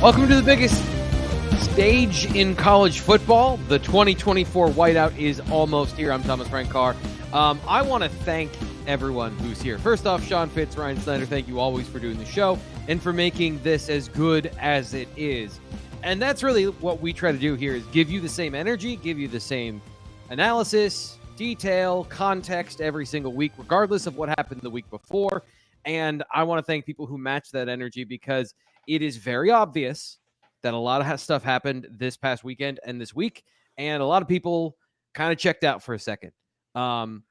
Welcome to the biggest stage in college football. The 2024 whiteout is almost here. I'm Thomas Frank Carr. I want to thank everyone who's here. First off, Sean Fitz, Ryan Snyder, thank you always for doing the show and for making this as good as it is. And that's really what we try to do here, is give you the same energy, give you the same analysis, detail, context every single week, regardless of what happened the week before. And I want to thank people who match that energy, because it is very obvious that a lot of stuff happened this past weekend and this week, and a lot of people kind of checked out for a second.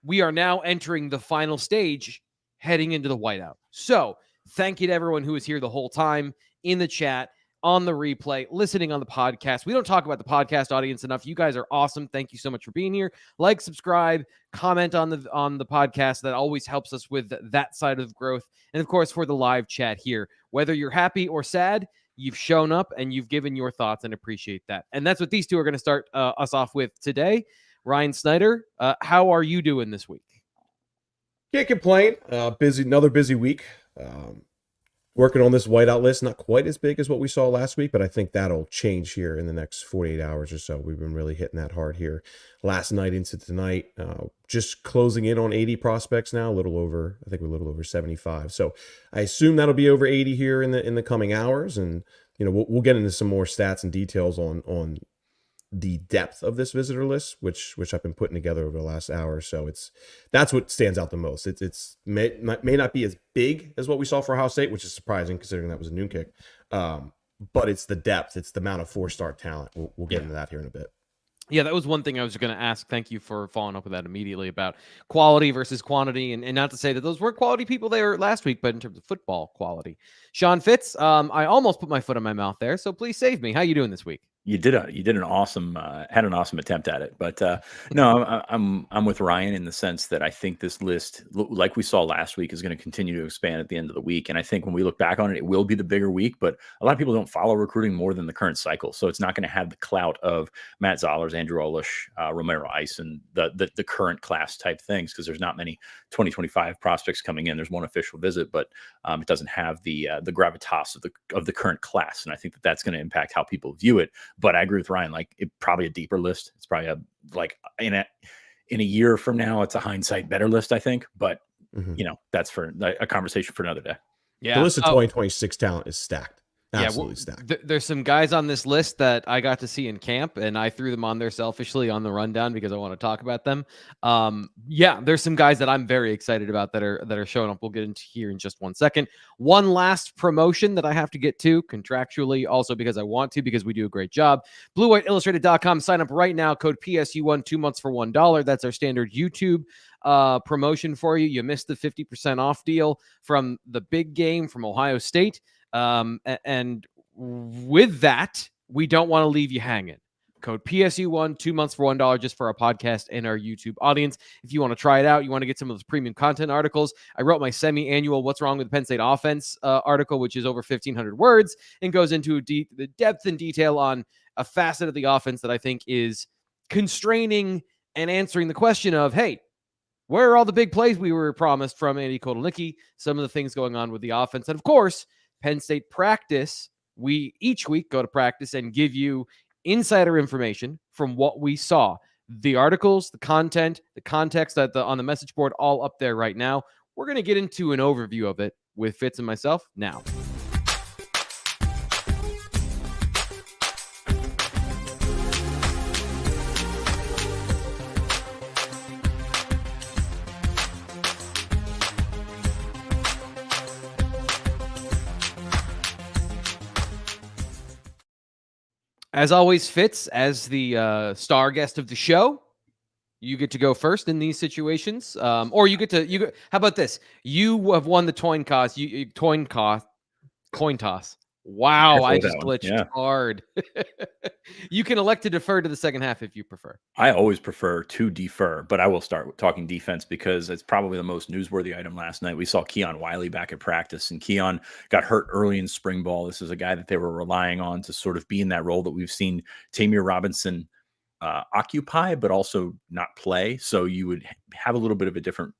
We are now entering the final stage, heading into the whiteout. So thank you to everyone who was here the whole time, in the chat, on the replay, listening on the podcast. We don't talk about the podcast audience enough. You guys are awesome. Thank you so much for being here. Like, subscribe, comment on the podcast. That always helps us with that side of growth. And of course, for the live chat here, whether you're happy or sad, you've shown up and you've given your thoughts, and appreciate that. And that's what these two are going to start us off with today. Ryan Snyder, how are you doing this week? Can't complain. Another busy week. Working on this whiteout list, not quite as big as what we saw last week, but I think that'll change here in the next 48 hours or so. We've been really hitting that hard here last night into tonight. Just closing in on 80 prospects now, I think we're a little over 75. So I assume that'll be over 80 here in the coming hours, and we'll get into some more stats and details on the depth of this visitor list, which I've been putting together over the last hour. So that's what stands out the most. It's may not be as big as what we saw for Ohio State, which is surprising considering that was a noon kick. But it's the depth. It's the amount of four-star talent. We'll get into that here in a bit. Yeah, that was one thing I was going to ask. Thank you for following up with that immediately, about quality versus quantity. And not to say that those were quality people there last week, but in terms of football quality. Sean Fitz, I almost put my foot in my mouth there, so please save me. How you doing this week? You did an awesome had an awesome attempt at it, but no, I'm with Ryan in the sense that I think this list, like we saw last week, is going to continue to expand at the end of the week. And I think when we look back on it, it will be the bigger week. But a lot of people don't follow recruiting more than the current cycle, so it's not going to have the clout of Matt Zollers, Andrew Olish, Romero Ice, and the current class type things, because there's not many 2025 prospects coming in. There's one official visit, but it doesn't have the gravitas of the current class, and I think that's going to impact how people view it. But I agree with Ryan. Probably a deeper list. It's probably in a year from now, it's a hindsight better list, I think. But that's for a conversation for another day. Yeah, the list of 2026 talent is stacked. Absolutely stacked. There's some guys on this list that I got to see in camp, and I threw them on there selfishly on the rundown because I want to talk about them. There's some guys that I'm very excited about that are showing up. We'll get into here in just 1 second. One last promotion that I have to get to contractually, also because I want to, because we do a great job. BlueWhiteIllustrated.com. Sign up right now. Code PSU1, 2 months for $1. That's our standard YouTube promotion for you. You missed the 50% off deal from the big game from Ohio State. And with that, we don't want to leave you hanging. Code PSU1, 2 months for $1, just for our podcast and our YouTube audience. If you want to try it out, you want to get some of those premium content articles. I wrote my semi-annual What's Wrong with the Penn State Offense article, which is over 1,500 words and goes into the depth and detail on a facet of the offense that I think is constraining and answering the question of, hey, where are all the big plays we were promised from Andy Kotelnicki? Some of the things going on with the offense. And of course, Penn State practice. We each week go to practice and give you insider information from what we saw. The articles, the content, the context on the message board, all up there right now. We're going to get into an overview of it with Fitz and myself now. As always, Fitz, as the star guest of the show, you get to go first in these situations. Or how about this? You have won the coin toss. Wow, I just glitched hard. You can elect to defer to the second half if you prefer. I always prefer to defer, but I will start talking defense because it's probably the most newsworthy item last night. We saw Keon Wiley back at practice, and Keon got hurt early in spring ball. This is a guy that they were relying on to sort of be in that role that we've seen Tamir Robinson occupy, but also not play. So you would have a little bit of a different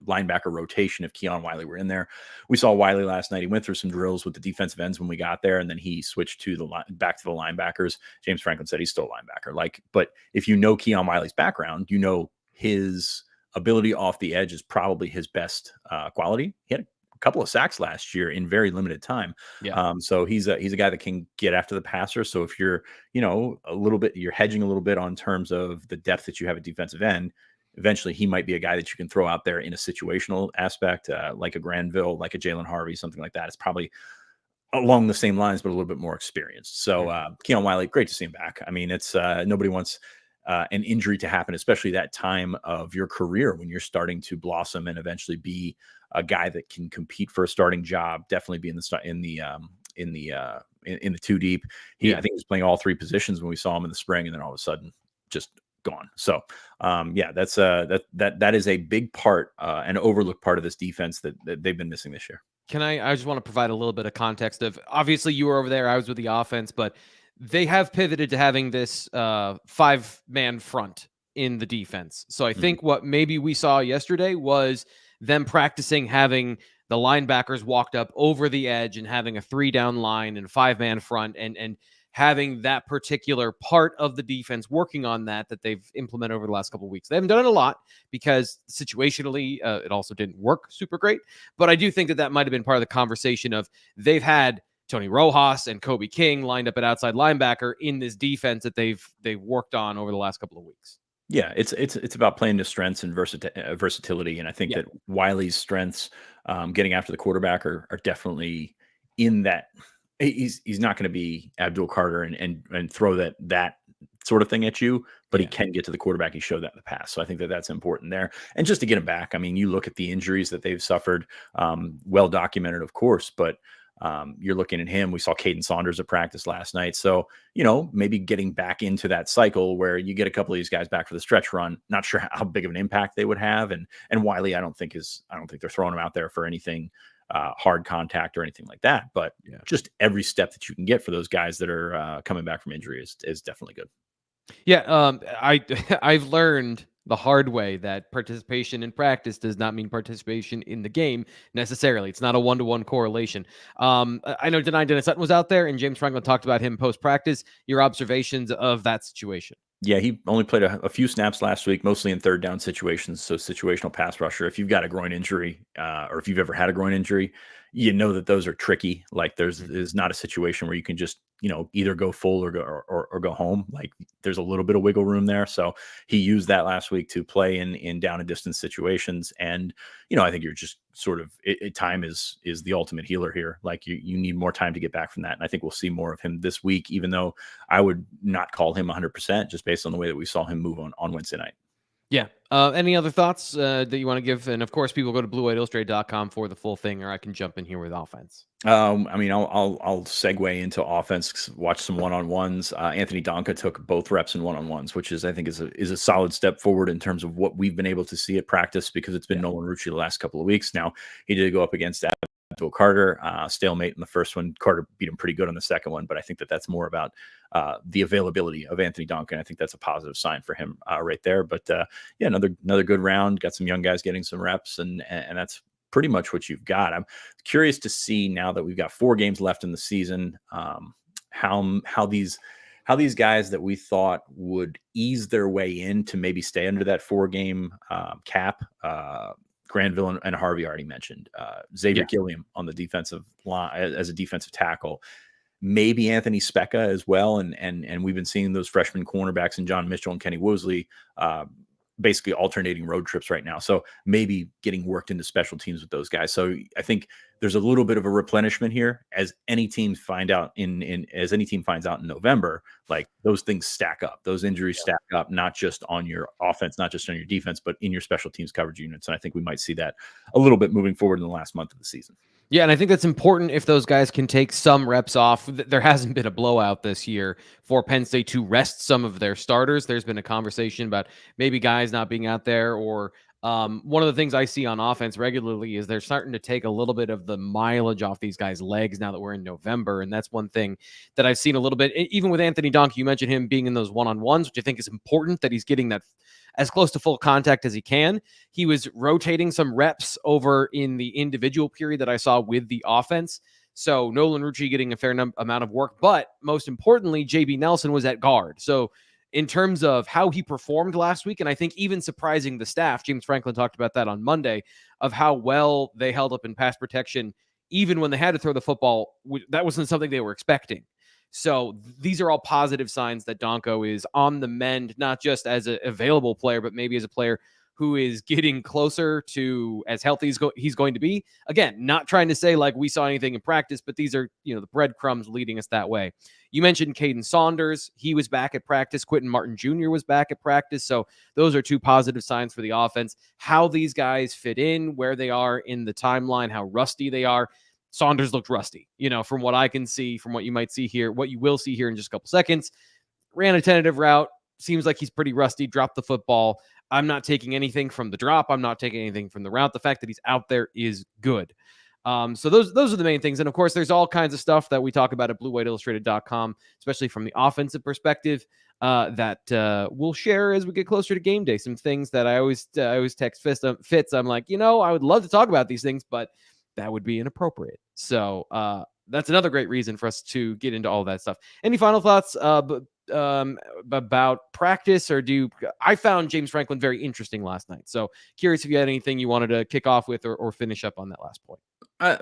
linebacker rotation if Keon Wiley were in there. We saw Wiley last night. He went through some drills with the defensive ends when we got there, and then he switched to back to the linebackers. James Franklin said he's still a linebacker. But if you know Keon Wiley's background, you know his ability off the edge is probably his best quality. He had a couple of sacks last year in very limited time. Yeah. So he's a guy that can get after the passer. So if you're, you're hedging a little bit on terms of the depth that you have at defensive end, eventually he might be a guy that you can throw out there in a situational aspect, like a Granville, like a Jalen Harvey, something like that. It's probably along the same lines, but a little bit more experienced. So Keon Wiley, great to see him back. I mean, it's nobody wants an injury to happen, especially that time of your career when you're starting to blossom and eventually be a guy that can compete for a starting job. Definitely be in the two deep. I think he was playing all three positions when we saw him in the spring, and then all of a sudden just gone. So that's that is a big part, an overlooked part of this defense that they've been missing this year. I just want to provide a little bit of context of, obviously you were over there, I was with the offense, but they have pivoted to having this 5-man front in the defense. So I think what maybe we saw yesterday was them practicing having the linebackers walked up over the edge and having a 3-down line and 5-man front and having that particular part of the defense working on that they've implemented over the last couple of weeks. They haven't done it a lot because situationally it also didn't work super great. But I do think that might have been part of the conversation of they've had Tony Rojas and Kobe King lined up at outside linebacker in this defense that they've worked on over the last couple of weeks. Yeah, it's about playing to strengths and versatility. And I think that Wiley's strengths, getting after the quarterback, are definitely in that. He's not going to be Abdul Carter and throw that sort of thing at you, but he can get to the quarterback. He showed that in the past. So I think that's important there. And just to get him back, I mean, you look at the injuries that they've suffered, well documented, of course, but you're looking at him. We saw Caden Saunders at practice last night. So, maybe getting back into that cycle where you get a couple of these guys back for the stretch run. Not sure how big of an impact they would have. And Wiley, I don't think they're throwing him out there for anything hard contact or anything like that. But just every step that you can get for those guys that are coming back from injury is definitely good. Yeah. I've learned the hard way that participation in practice does not mean participation in the game necessarily. It's not a one-to-one correlation. I know Dennis Sutton was out there, and James Franklin talked about him post-practice. Your observations of that situation? Yeah, he only played a few snaps last week, mostly in third down situations. So situational pass rusher. If you've got a groin injury, or if you've ever had a groin injury, you know that those are tricky. Like there's not a situation where you can just, either go full or go home. Like there's a little bit of wiggle room there. So he used that last week to play in down and distance situations. And, I think you're just sort of time is the ultimate healer here. Like you need more time to get back from that. And I think we'll see more of him this week, even though I would not call him 100% just based on the way that we saw him move on Wednesday night. Yeah. Any other thoughts that you want to give? And of course, people go to BlueWhiteIllustrated.com for the full thing, or I can jump in here with offense. I mean, I'll segue into offense. Watch some one-on-ones. Anthony Donka took both reps in one-on-ones, which I think is a solid step forward in terms of what we've been able to see at practice, because it's been Nolan Rucci the last couple of weeks. Now he did go up against Abdul Carter, stalemate in the first one. Carter beat him pretty good on the second one, but I think that's more about the availability of Anthony Donka. I think that's a positive sign for him right there. But another good round. Got some young guys getting some reps, and that's pretty much what you've got. I'm curious to see, now that we've got 4 games left in the season, how these guys that we thought would ease their way in to maybe stay under that 4-game cap. Granville and Harvey already mentioned. Xavier Gilliam on the defensive line as a defensive tackle. Maybe Anthony Specca as well. And we've been seeing those freshman cornerbacks in John Mitchell and Kenny Woosley basically alternating road trips right now. So maybe getting worked into special teams with those guys. So I think there's a little bit of a replenishment here, as any team finds out in November. Like, those things stack up. Those injuries stack up, not just on your offense, not just on your defense, but in your special teams coverage units. And I think we might see that a little bit moving forward in the last month of the season. Yeah, and I think that's important if those guys can take some reps off. There hasn't been a blowout this year for Penn State to rest some of their starters. There's been a conversation about maybe guys not being out there, or one of the things I see on offense regularly is they're starting to take a little bit of the mileage off these guys' legs now that we're in November. And that's one thing that I've seen a little bit, even with Anthony Donk. You mentioned him being in those one-on-ones, which I think is important, that he's getting that as close to full contact as he can. He was rotating some reps over in the individual period that I saw with the offense. So Nolan Rucci getting a fair amount of work, but most importantly, JB Nelson was at guard. So in terms of how he performed last week, and I think even surprising the staff, James Franklin talked about that on Monday, of how well they held up in pass protection, even when they had to throw the football. That wasn't something they were expecting. So these are all positive signs that Donko is on the mend, not just as an available player, but maybe as a player who is getting closer to as healthy as he's going to be. Again, not trying to say like we saw anything in practice, but these are, the breadcrumbs leading us that way. You mentioned Caden Saunders. He was back at practice. Quentin Martin Jr. was back at practice. So those are two positive signs for the offense. How these guys fit in, where they are in the timeline, how rusty they are. Saunders looked rusty, from what I can see, from what you might see here, what you will see here in just a couple seconds. Ran a tentative route. Seems like he's pretty rusty. Dropped the football. I'm not taking anything from the drop. I'm not taking anything from the route. The fact that he's out there is good. So those are the main things. And of course, there's all kinds of stuff that we talk about at BlueWhiteIllustrated.com, especially from the offensive perspective, that we'll share as we get closer to game day. Some things that I always text Fitz. I'm like, I would love to talk about these things, but that would be inappropriate. So that's another great reason for us to get into all that stuff. Any final thoughts about practice, or I found James Franklin very interesting last night. So curious if you had anything you wanted to kick off with or finish up on that last point.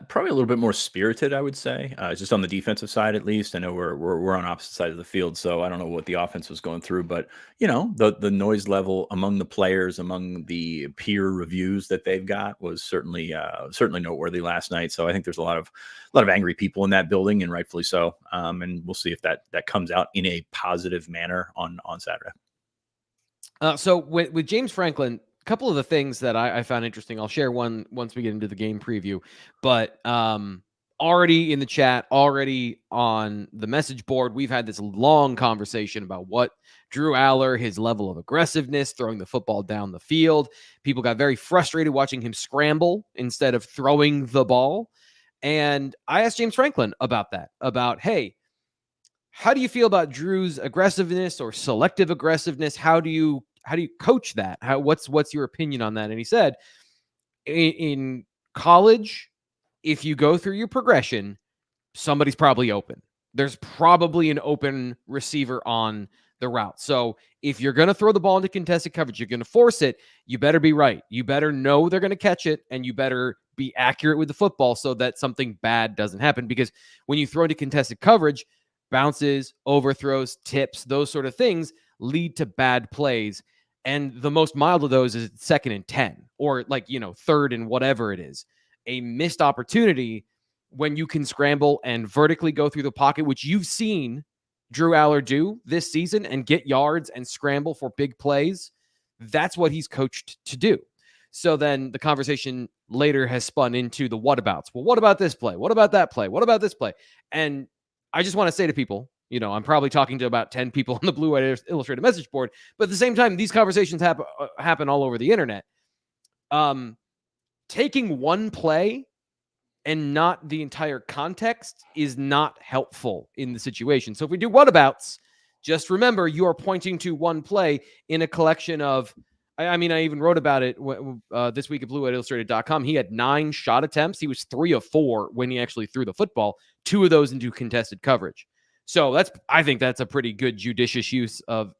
Probably a little bit more spirited, I would say, just on the defensive side, at least. I know we're on opposite sides of the field, so I don't know what the offense was going through, but the noise level among the players, among the peer reviews that they've got, was certainly noteworthy last night. So I think there's a lot of angry people in that building, and rightfully so. And we'll see if that comes out in a positive manner on Saturday. So with James Franklin, couple of the things that I found interesting, I'll share one once we get into the game preview, but already in the chat, already on the message board, we've had this long conversation about what Drew Aller, his level of aggressiveness, throwing the football down the field. People got very frustrated watching him scramble instead of throwing the ball. And I asked James Franklin about that, hey, how do you feel about Drew's aggressiveness or selective aggressiveness? How do you coach that? What's your opinion on that? And he said, in college, if you go through your progression, somebody's probably open. There's probably an open receiver on the route. So if you're going to throw the ball into contested coverage, you're going to force it, you better be right. You better know they're going to catch it, and you better be accurate with the football so that something bad doesn't happen. Because when you throw into contested coverage, bounces, overthrows, tips, those sort of things lead to bad plays. And the most mild of those is 2nd and 10, or 3rd and whatever it is. A missed opportunity when you can scramble and vertically go through the pocket, which you've seen Drew Aller do this season, and get yards and scramble for big plays. That's what he's coached to do. So then the conversation later has spun into the whatabouts. Well, what about this play? What about that play? What about this play? And I just want to say to people, I'm probably talking to about 10 people on the Blue White Illustrated message board, but at the same time, these conversations happen all over the internet. Taking one play and not the entire context is not helpful in the situation. So if we do whatabouts, just remember you are pointing to one play in a collection of, I even wrote about it this week at BlueWhiteIllustrated.com. He had 9 shot attempts. He was 3 of 4 when he actually threw the football, 2 of those into contested coverage. So I think that's a pretty good judicious use of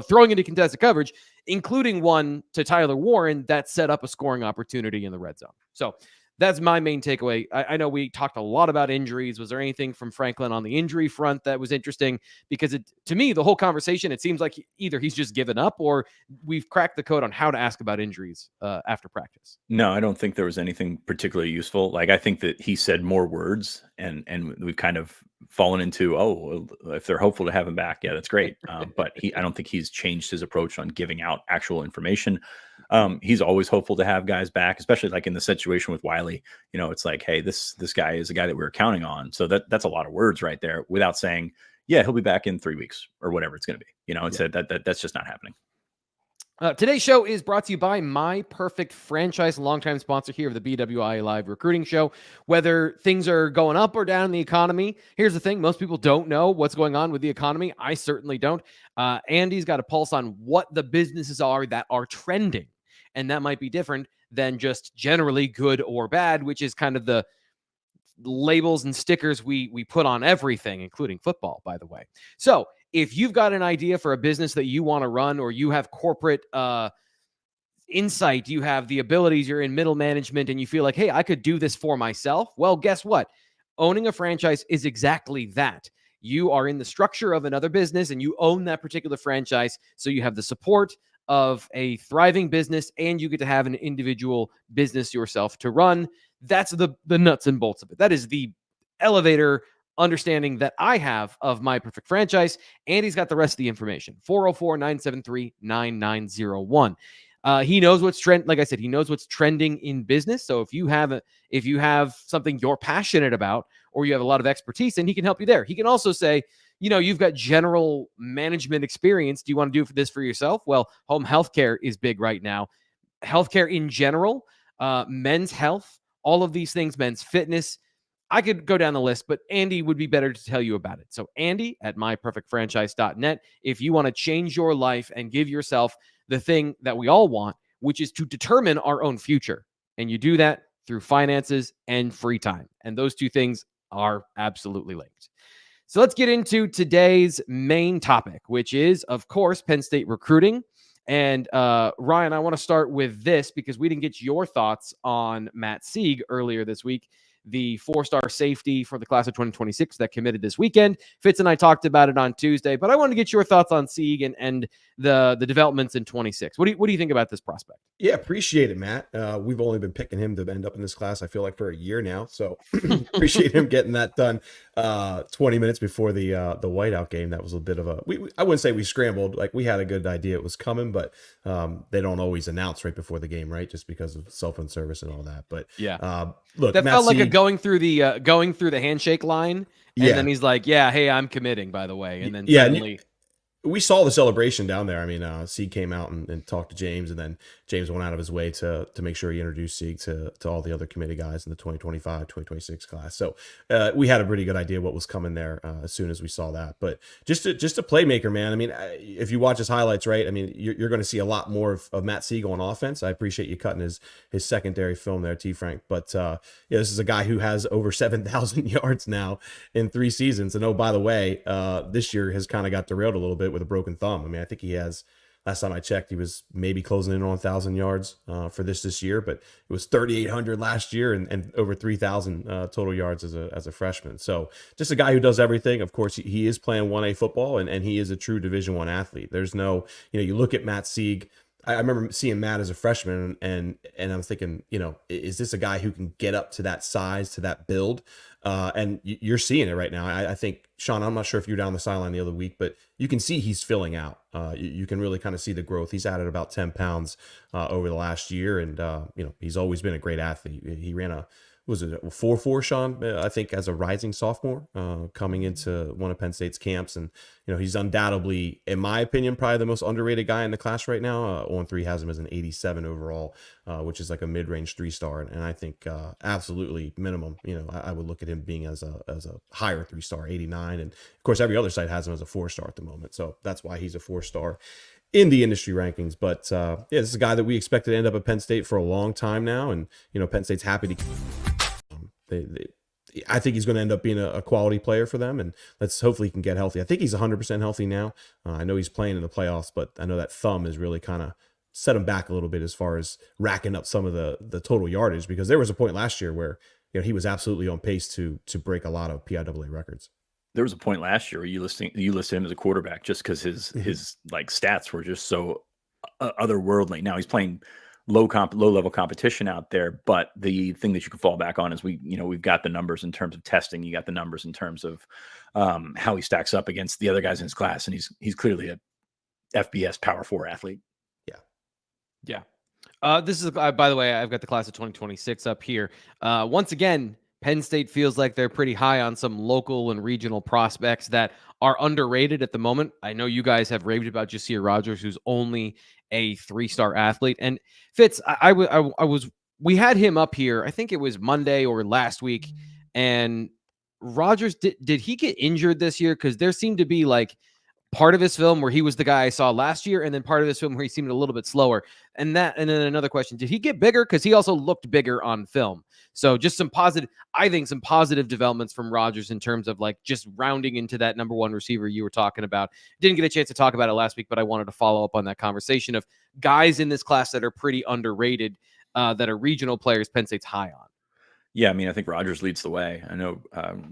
throwing into contested coverage, including one to Tyler Warren that set up a scoring opportunity in the red zone. So that's my main takeaway. I know we talked a lot about injuries. Was there anything from Franklin on the injury front that was interesting? Because to me, the whole conversation, it seems like either he's just given up or we've cracked the code on how to ask about injuries after practice. No, I don't think there was anything particularly useful. I think that he said more words, and we've kind of fallen into, if they're hopeful to have him back, yeah, that's great. But I don't think he's changed his approach on giving out actual information. He's always hopeful to have guys back, especially in the situation with Wiley. It's like, hey, this guy is a guy that we were counting on. So that's a lot of words right there without saying, yeah, he'll be back in 3 weeks or whatever it's going to be. And said that's just not happening. Today's show is brought to you by My Perfect Franchise, longtime sponsor here of the BWI Live Recruiting Show. Whether things are going up or down in the economy, here's the thing. Most people don't know what's going on with the economy. I certainly don't. Andy's got a pulse on what the businesses are that are trending. And that might be different than just generally good or bad, which is kind of the labels and stickers we put on everything, including football, by the way. So if you've got an idea for a business that you want to run, or you have corporate insight, you have the abilities, you're in middle management, and you feel like, hey, I could do this for myself. Well, guess what? Owning a franchise is exactly that. You are in the structure of another business and you own that particular franchise. So you have the support of a thriving business and you get to have an individual business yourself to run. That's the nuts and bolts of it. That is the elevator understanding that I have of My Perfect Franchise. Andy's got the rest of the information. 404-973-9901. He knows what's trend. Like I said, he knows what's trending in business. So if you have something you're passionate about, or you have a lot of expertise, then he can help you there. He can also say, you've got general management experience. Do you want to do this for yourself? Well, home healthcare is big right now. Healthcare in general, men's health, all of these things, men's fitness. I could go down the list, but Andy would be better to tell you about it. So Andy at myperfectfranchise.net. If you want to change your life and give yourself the thing that we all want, which is to determine our own future. And you do that through finances and free time. And those two things are absolutely linked. So let's get into today's main topic, which is, of course, Penn State recruiting. And Ryan, I want to start with this because we didn't get your thoughts on Matt Sieg earlier this week, the 4-star safety for the class of 2026 that committed this weekend. Fitz and I talked about it on Tuesday, but I wanted to get your thoughts on Sieg and the developments in 26. What do you think about this prospect? Yeah, appreciate it, Matt. We've only been picking him to end up in this class, I feel like, for a year now. So appreciate him getting that done 20 minutes before the whiteout game. That was a bit of I wouldn't say we scrambled. Like, we had a good idea it was coming, but they don't always announce right before the game, right? Just because of cell phone service and all that. But yeah, look, that Matt felt like Sieg, going through the handshake line. And then he's like, yeah, hey, I'm committing, by the way. And then suddenly... We saw the celebration down there. I mean, Sieg came out and talked to James, and then James went out of his way to make sure he introduced Sieg to all the other committee guys in the 2025, 2026 class. So we had a pretty good idea what was coming there as soon as we saw that. But just a playmaker, man. I mean, if you watch his highlights, right, I mean, you're going to see a lot more of Matt Sieg on offense. I appreciate you cutting his secondary film there, T. Frank. But this is a guy who has over 7,000 yards now in 3 seasons. And oh, by the way, this year has kind of got derailed a little bit with a broken thumb. I mean, I think he has, last time I checked, he was maybe closing in on 1,000 yards for this year, but it was 3,800 last year and over 3,000 total yards as a freshman. So just a guy who does everything. Of course, he is playing 1A football, and he is a true Division I athlete. There's no, you look at Matt Sieg. I remember seeing Matt as a freshman, and I'm thinking, is this a guy who can get up to that size, to that build? And you're seeing it right now. I think, Sean, I'm not sure if you were down the sideline the other week, but you can see he's filling out. You can really kind of see the growth. He's added about 10 pounds over the last year, and he's always been a great athlete. He ran a 4.4, Sean, I think, as a rising sophomore coming into one of Penn State's camps. And, he's undoubtedly, in my opinion, probably the most underrated guy in the class right now. On3 has him as an 87 overall, which is like a mid-range 3-star. And I think absolutely minimum, I would look at him being as a higher 3-star, 89. And of course, every other site has him as a 4-star at the moment. So that's why he's a 4-star in the industry rankings. But this is a guy that we expected to end up at Penn State for a long time now. And, Penn State's happy to... I think he's going to end up being a quality player for them, and hopefully he can get healthy. I think he's 100% healthy now. I know he's playing in the playoffs, but I know that thumb has really kind of set him back a little bit as far as racking up some of the total yardage, because there was a point last year where he was absolutely on pace to break a lot of PIAA records. There was a point last year where you listed him as a quarterback just because his like stats were just so otherworldly. Now he's playing low level competition out there, but the thing that you can fall back on is we've got the numbers in terms of testing. You got the numbers in terms of how he stacks up against the other guys in his class, and he's clearly a FBS Power 4 athlete. Yeah. This is, by the way, I've got the class of 2026 up here. Once again, Penn State feels like they're pretty high on some local and regional prospects that are underrated at the moment. I know you guys have raved about Jasir Rogers, who's only a 3-star athlete. And Fitz, we had him up here. I think it was Monday or last week. And Rodgers, did he get injured this year? Because there seemed to be like part of his film where he was the guy I saw last year, and then part of his film where he seemed a little bit slower. And then another question, did he get bigger? Because he also looked bigger on film. So just some positive developments from Rodgers in terms of like just rounding into that number one receiver you were talking about. Didn't get a chance to talk about it last week, but I wanted to follow up on that conversation of guys in this class that are pretty underrated, that are regional players Penn State's high on. Yeah, I mean, I think Rodgers leads the way. I know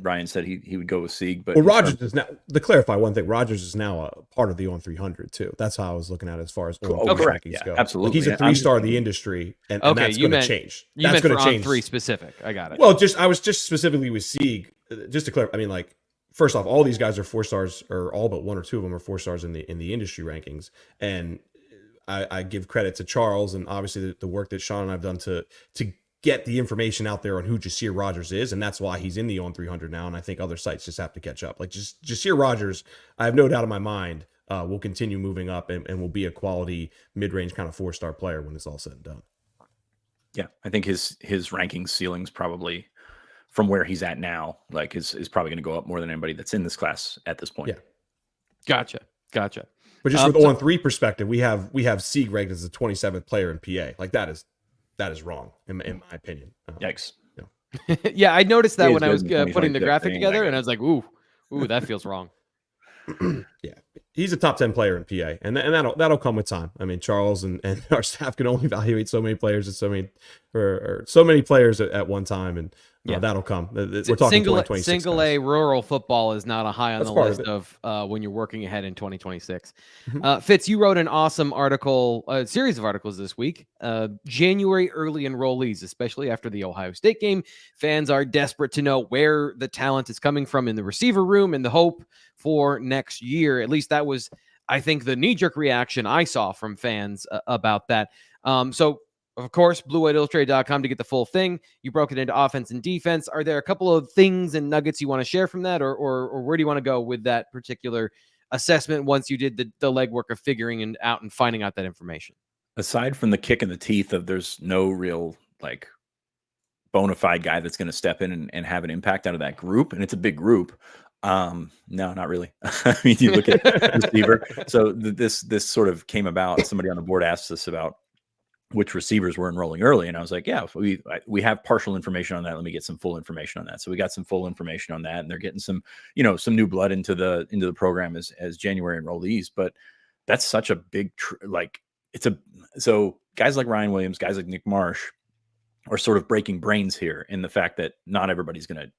Ryan said he would go with Sieg, but Rodgers is now, to clarify one thing, Rodgers is now a part of the on 300 too. That's how I was looking at it as far as rankings go. Absolutely, like he's a 3-star in the industry, and that's going to change. That's going to change. 3 specific. I got it. Well, I was just specifically with Sieg, just to clarify. I mean, like, first off, all these guys are 4 stars, or all but 1 or 2 of them are 4 stars in the industry rankings, and I give credit to Charles and obviously the work that Sean and I've done to get the information out there on who Jasir Rodgers is, and that's why he's in the on 300 now, and I think other sites just have to catch up. Like, just Jasir Rodgers, I have no doubt in my mind, will continue moving up and will be a quality mid-range kind of 4-star player when it's all said and done. Yeah, I think his ranking ceiling's probably from where he's at now, like is probably going to go up more than anybody that's in this class at this point. Yeah, gotcha. But just from the on 3 perspective, we have Sieg ranked as the 27th player in PA. Like, that is wrong in my opinion. Yikes. Yeah, I noticed that when I was putting the graphic together, and I was like, ooh, that feels wrong. Yeah, he's a top 10 player in PA, and that'll come with time. I mean, Charles and our staff can only evaluate so many players and so many players at one time, and that'll come. We're talking 2026. Single A rural football is not a high on the list of when you're working ahead in 2026. Fitz, you wrote an awesome article, a series of articles this week. January early enrollees, especially after the Ohio State game. Fans are desperate to know where the talent is coming from in the receiver room and the hope for next year. At least that was, I think, the knee-jerk reaction I saw from fans about that. So, of course, BlueWhiteIllustrated.com to get the full thing. You broke it into offense and defense. Are there a couple of things and nuggets you want to share from that, or where do you want to go with that particular assessment once you did the legwork of figuring it out and finding out that information? Aside from the kick in the teeth of there's no real like bona fide guy that's going to step in and have an impact out of that group, and it's a big group. No, not really. I mean, you look at receiver. So this sort of came about. Somebody on the board asked us about which receivers were enrolling early, and I was like, yeah, we have partial information on that. Let me get some full information on that. So we got some full information on that, and they're getting some some new blood into the program as January enrollees. But that's such a big so guys like Ryan Williams, guys like Nick Marsh are sort of breaking brains here in the fact that not everybody's going to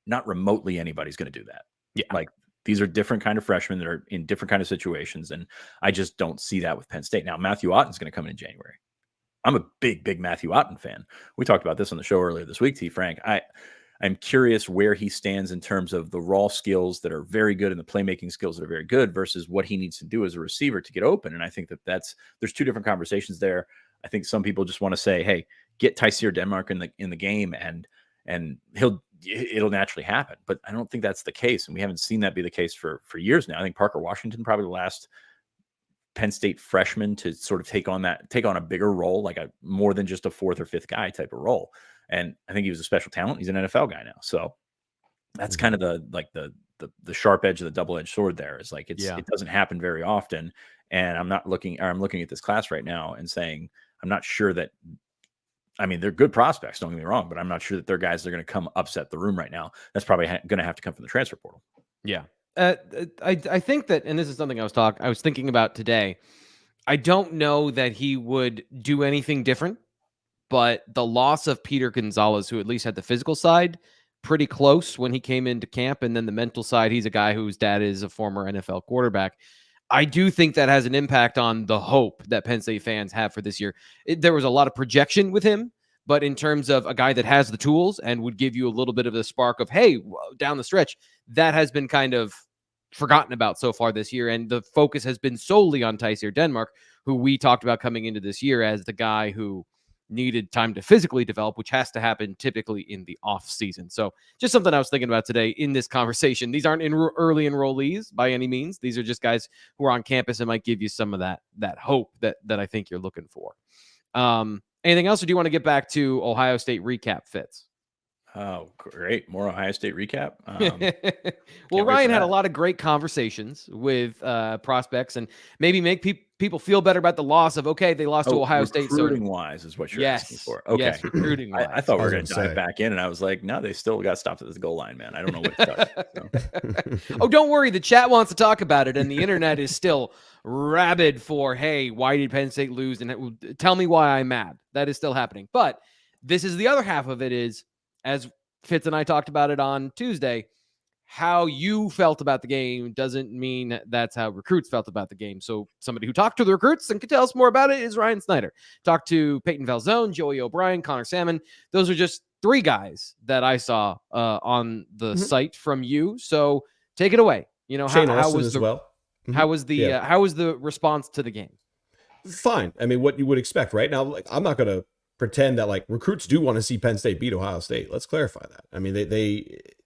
not remotely anybody's going to do that. Yeah. Like, these are different kind of freshmen that are in different kind of situations. And I just don't see that with Penn State. Now, Matthew Otten's going to come in January. I'm a big Matthew Otten fan. We talked about this on the show earlier this week, T. Frank. I'm curious where he stands in terms of the raw skills that are very good and the playmaking skills that are very good versus what he needs to do as a receiver to get open. And I think there's 2 different conversations there. I think some people just want to say, hey, get Tyseer Denmark in the game and it'll naturally happen. But I don't think that's the case. And we haven't seen that be the case for years now. I think Parker Washington, probably the last Penn State freshman to sort of take on a bigger role, like a more than just a 4th or 5th guy type of role. And I think he was a special talent. He's an NFL guy now. So that's kind of the sharp edge of the double-edged sword there is like, it doesn't happen very often. And I'm looking at this class right now and saying, I'm not sure that, I mean, they're good prospects, don't get me wrong, but I'm not sure that they're guys that are going to come upset the room right now. That's probably going to have to come from the transfer portal. Yeah. I think that, and this is something I was thinking about today. I don't know that he would do anything different, but the loss of Peter Gonzalez, who at least had the physical side pretty close when he came into camp, and then the mental side, he's a guy whose dad is a former NFL quarterback. I do think that has an impact on the hope that Penn State fans have for this year. There was a lot of projection with him, but in terms of a guy that has the tools and would give you a little bit of the spark of, hey, down the stretch, that has been kind of forgotten about so far this year. And the focus has been solely on Tyseer Denmark, who we talked about coming into this year as the guy who needed time to physically develop, which has to happen typically in the off season. So just something I was thinking about today in this conversation. These aren't early enrollees by any means. These are just guys who are on campus and might give you some of that hope that I think you're looking for. Anything else, or do you want to get back to Ohio State recap, Fitz? Oh, great. More Ohio State recap. Well, Ryan had a lot of great conversations with prospects and maybe make people feel better about the loss of, okay, they lost to Ohio State. So recruiting wise is what you're asking for. Okay. Yes, recruiting wise. I thought we were going to dive back in, and I was like, no, they still got stopped at the goal line, man. I don't know what to so. Oh, don't worry. The chat wants to talk about it, and the internet is still rabid for, hey, why did Penn State lose? And tell me why I'm mad. That is still happening. But this is the other half of it is, as Fitz and I talked about it on Tuesday, how you felt about the game doesn't mean that's how recruits felt about the game. So somebody who talked to the recruits and could tell us more about it is Ryan Snyder. Talked to Peyton Valzone, Joey O'Brien, Connor Salmon. Those are just 3 guys that I saw on the site from you. So take it away. You know, how was how was the response to the game? Fine. I mean, what you would expect, right? Now, like, I'm not going to pretend that like recruits do want to see Penn State beat Ohio State. Let's clarify that. I mean,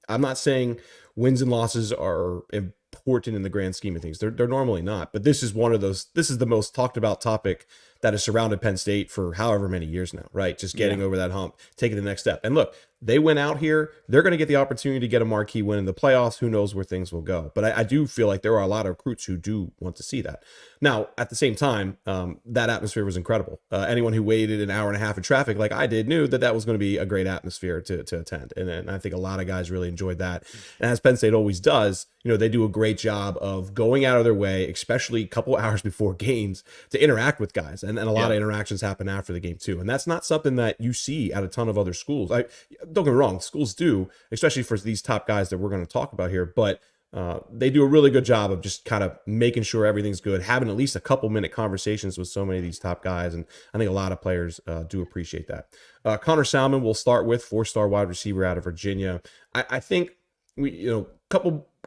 I'm not saying wins and losses are important in the grand scheme of things. They're normally not, but this is the most talked about topic that has surrounded Penn State for however many years now, right? Just getting over that hump, taking the next step. And look, they went out here. They're going to get the opportunity to get a marquee win in the playoffs. Who knows where things will go? But I do feel like there are a lot of recruits who do want to see that. Now, at the same time, that atmosphere was incredible. Anyone who waited an hour and a half in traffic like I did knew that was going to be a great atmosphere to attend. And I think a lot of guys really enjoyed that. And as Penn State always does, you know, they do a great job of going out of their way, especially a couple hours before games, to interact with guys. And a lot of interactions happen after the game too. And that's not something that you see at a ton of other schools. Don't get me wrong, schools do, especially for these top guys that we're going to talk about here. But they do a really good job of just kind of making sure everything's good, having at least a couple minute conversations with so many of these top guys. And I think a lot of players do appreciate that. Connor Salmon, we'll start with, 4-star wide receiver out of Virginia. I think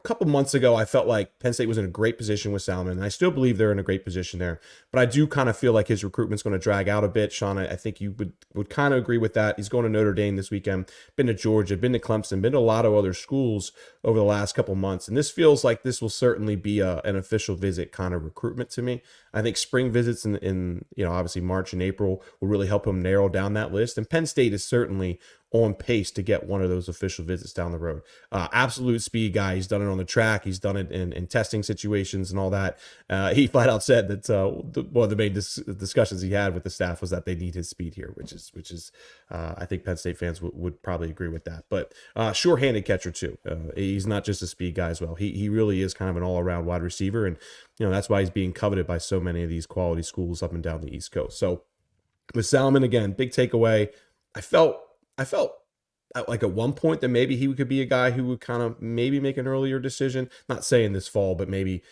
couple months ago, I felt like Penn State was in a great position with Salmon, and I still believe they're in a great position there. But I do kind of feel like his recruitment's going to drag out a bit. Sean, I think you would kind of agree with that. He's going to Notre Dame this weekend, been to Georgia, been to Clemson, been to a lot of other schools over the last couple months. And this feels like this will certainly be an official visit kind of recruitment to me. I think spring visits in obviously March and April will really help him narrow down that list. And Penn State is certainly on pace to get one of those official visits down the road. Absolute speed guy. He's done it on the track. He's done it in testing situations and all that. He flat out said that one of the main discussions he had with the staff was that they need his speed here, which is I think Penn State fans would probably agree with that. But sure-handed catcher too. He's not just a speed guy as well. He really is kind of an all-around wide receiver, and that's why he's being coveted by so many of these quality schools up and down the East Coast. So with Salmon, again, big takeaway. I felt like at one point that maybe he could be a guy who would kind of maybe make an earlier decision. Not saying this fall, but maybe,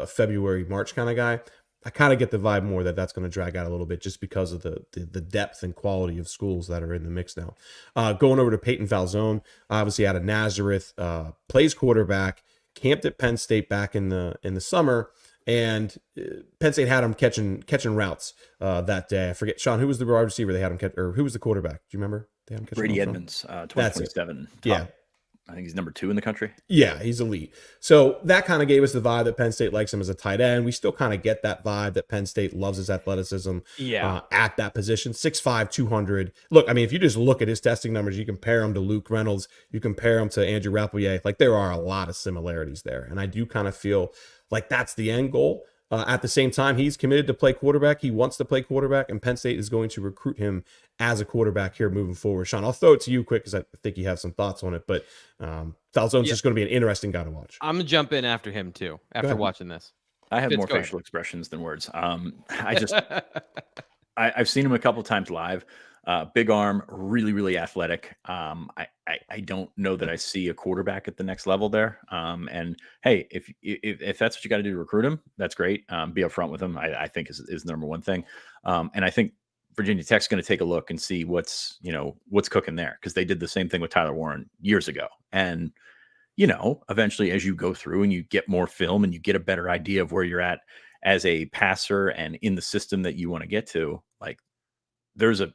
February, March kind of guy. I kind of get the vibe more that that's going to drag out a little bit just because of the depth and quality of schools that are in the mix now. Going over to Peyton Valzone, obviously out of Nazareth, plays quarterback, camped at Penn State back in the summer. And Penn State had him catching routes that day. I forget, Sean, who was the wide receiver they had him catch, or who was the quarterback? Do you remember? They had him catch Brady Edmonds, 2027. Yeah. I think he's number 2 in the country. Yeah, he's elite. So that kind of gave us the vibe that Penn State likes him as a tight end. We still kind of get that vibe that Penn State loves his athleticism at that position. 6'5", 200. Look, I mean, if you just look at his testing numbers, you compare him to Luke Reynolds, you compare him to Andrew Rappleyea, like there are a lot of similarities there. And I do kind of feel like that's the end goal. At the same time, he's committed to play quarterback. He wants to play quarterback, and Penn State is going to recruit him as a quarterback here moving forward. Sean, I'll throw it to you quick because I think you have some thoughts on it, but Valzone's just going to be an interesting guy to watch. I'm going to jump in after him too, after watching this. I have more facial expressions than words. I've seen him a couple times live. Big arm, really, really athletic. I don't know that I see a quarterback at the next level there. And hey, if that's what you got to do to recruit him, that's great. Be upfront with him, I think is the number one thing. And I think Virginia Tech's going to take a look and see what's cooking there, because they did the same thing with Tyler Warren years ago. And eventually, as you go through and you get more film and you get a better idea of where you're at as a passer and in the system that you want to get to, like there's a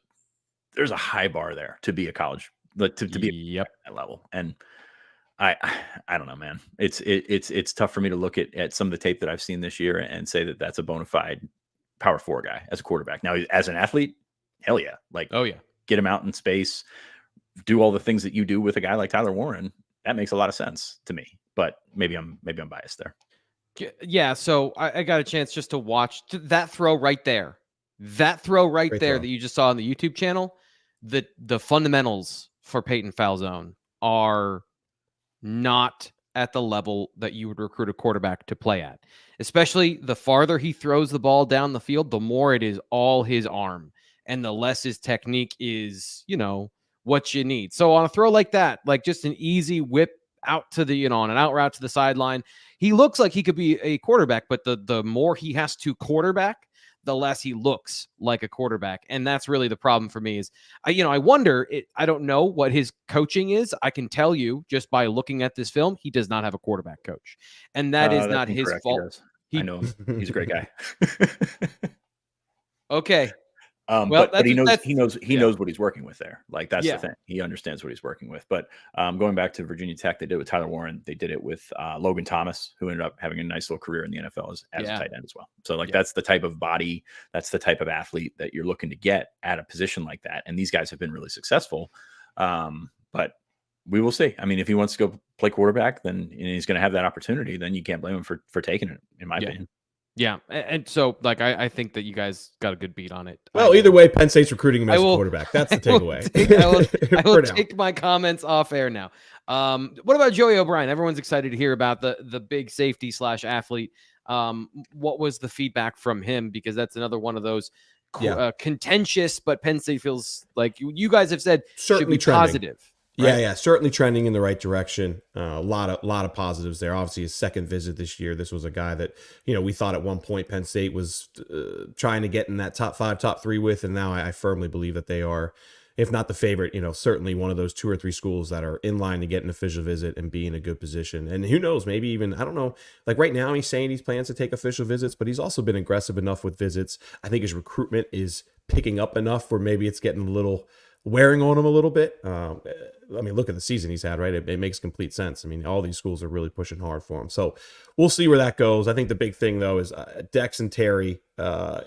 there's a high bar there to be a college, to be at that level. And I don't know, man. It's tough for me to look at some of the tape that I've seen this year and say that that's a bona fide Power 4 guy as a quarterback. Now, as an athlete, hell yeah. Like, oh yeah, get him out in space, do all the things that you do with a guy like Tyler Warren. That makes a lot of sense to me, but maybe I'm biased there. Yeah. So I got a chance just to watch that throw right there. That throw right Great there throw. that you just saw on the YouTube channel. The fundamentals for Peyton Falzone are not at the level that you would recruit a quarterback to play at. Especially the farther he throws the ball down the field, the more it is all his arm and the less his technique is, what you need. So on a throw like that, like just an easy whip out to the, on an out route to the sideline, he looks like he could be a quarterback, but the more he has to quarterback, the less he looks like a quarterback. And that's really the problem for me is, I wonder, I don't know what his coaching is. I can tell you just by looking at this film, he does not have a quarterback coach. And that is not his fault. I know him. He's a great guy. Okay. But he knows what he's working with there. Like, that's the thing. He understands what he's working with. But going back to Virginia Tech, they did it with Tyler Warren. They did it with Logan Thomas, who ended up having a nice little career in the NFL as a tight end as well. So that's the type of body, that's the type of athlete that you're looking to get at a position like that. And these guys have been really successful. But we will see. I mean, if he wants to go play quarterback, then he's going to have that opportunity. Then you can't blame him for taking it, in my opinion. Yeah, and so I think that you guys got a good beat on it. Well, either way, Penn State's recruiting him as a quarterback. That's the takeaway. I will take my comments off air now. What about Joey O'Brien? Everyone's excited to hear about the big safety / athlete. What was the feedback from him? Because that's another one of those contentious, but Penn State feels like you guys have said certainly should be positive. Right? Yeah, certainly trending in the right direction. A lot of positives there. Obviously, his second visit this year. This was a guy that we thought at one point Penn State was trying to get in that top 5, top 3 with, and now I firmly believe that they are, if not the favorite, certainly one of those 2 or 3 schools that are in line to get an official visit and be in a good position. And who knows, maybe even, I don't know, like right now he's saying he plans to take official visits, but he's also been aggressive enough with visits. I think his recruitment is picking up enough where maybe it's getting a little wearing on him a little bit. I mean, look at the season he's had, right? It makes complete sense. I mean, all these schools are really pushing hard for him. So we'll see where that goes. I think the big thing, though, is Dex and Terry.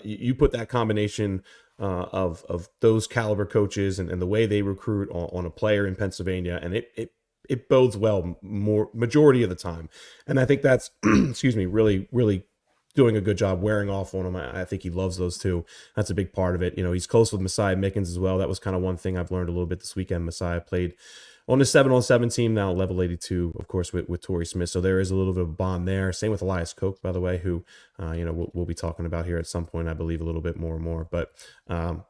You put that combination of those caliber coaches and the way they recruit on a player in Pennsylvania, and it bodes well majority of the time. And I think that's, excuse me, really, really doing a good job wearing off on him. I think he loves those two. That's a big part of it. He's close with Messiah Mickens as well. That was kind of one thing I've learned a little bit this weekend. Messiah played on the 7-on-7 team now, level 82, of course, with Torrey Smith. So there is a little bit of a bond there. Same with Elias Koch, by the way, who, we'll be talking about here at some point, I believe, a little bit more and more. But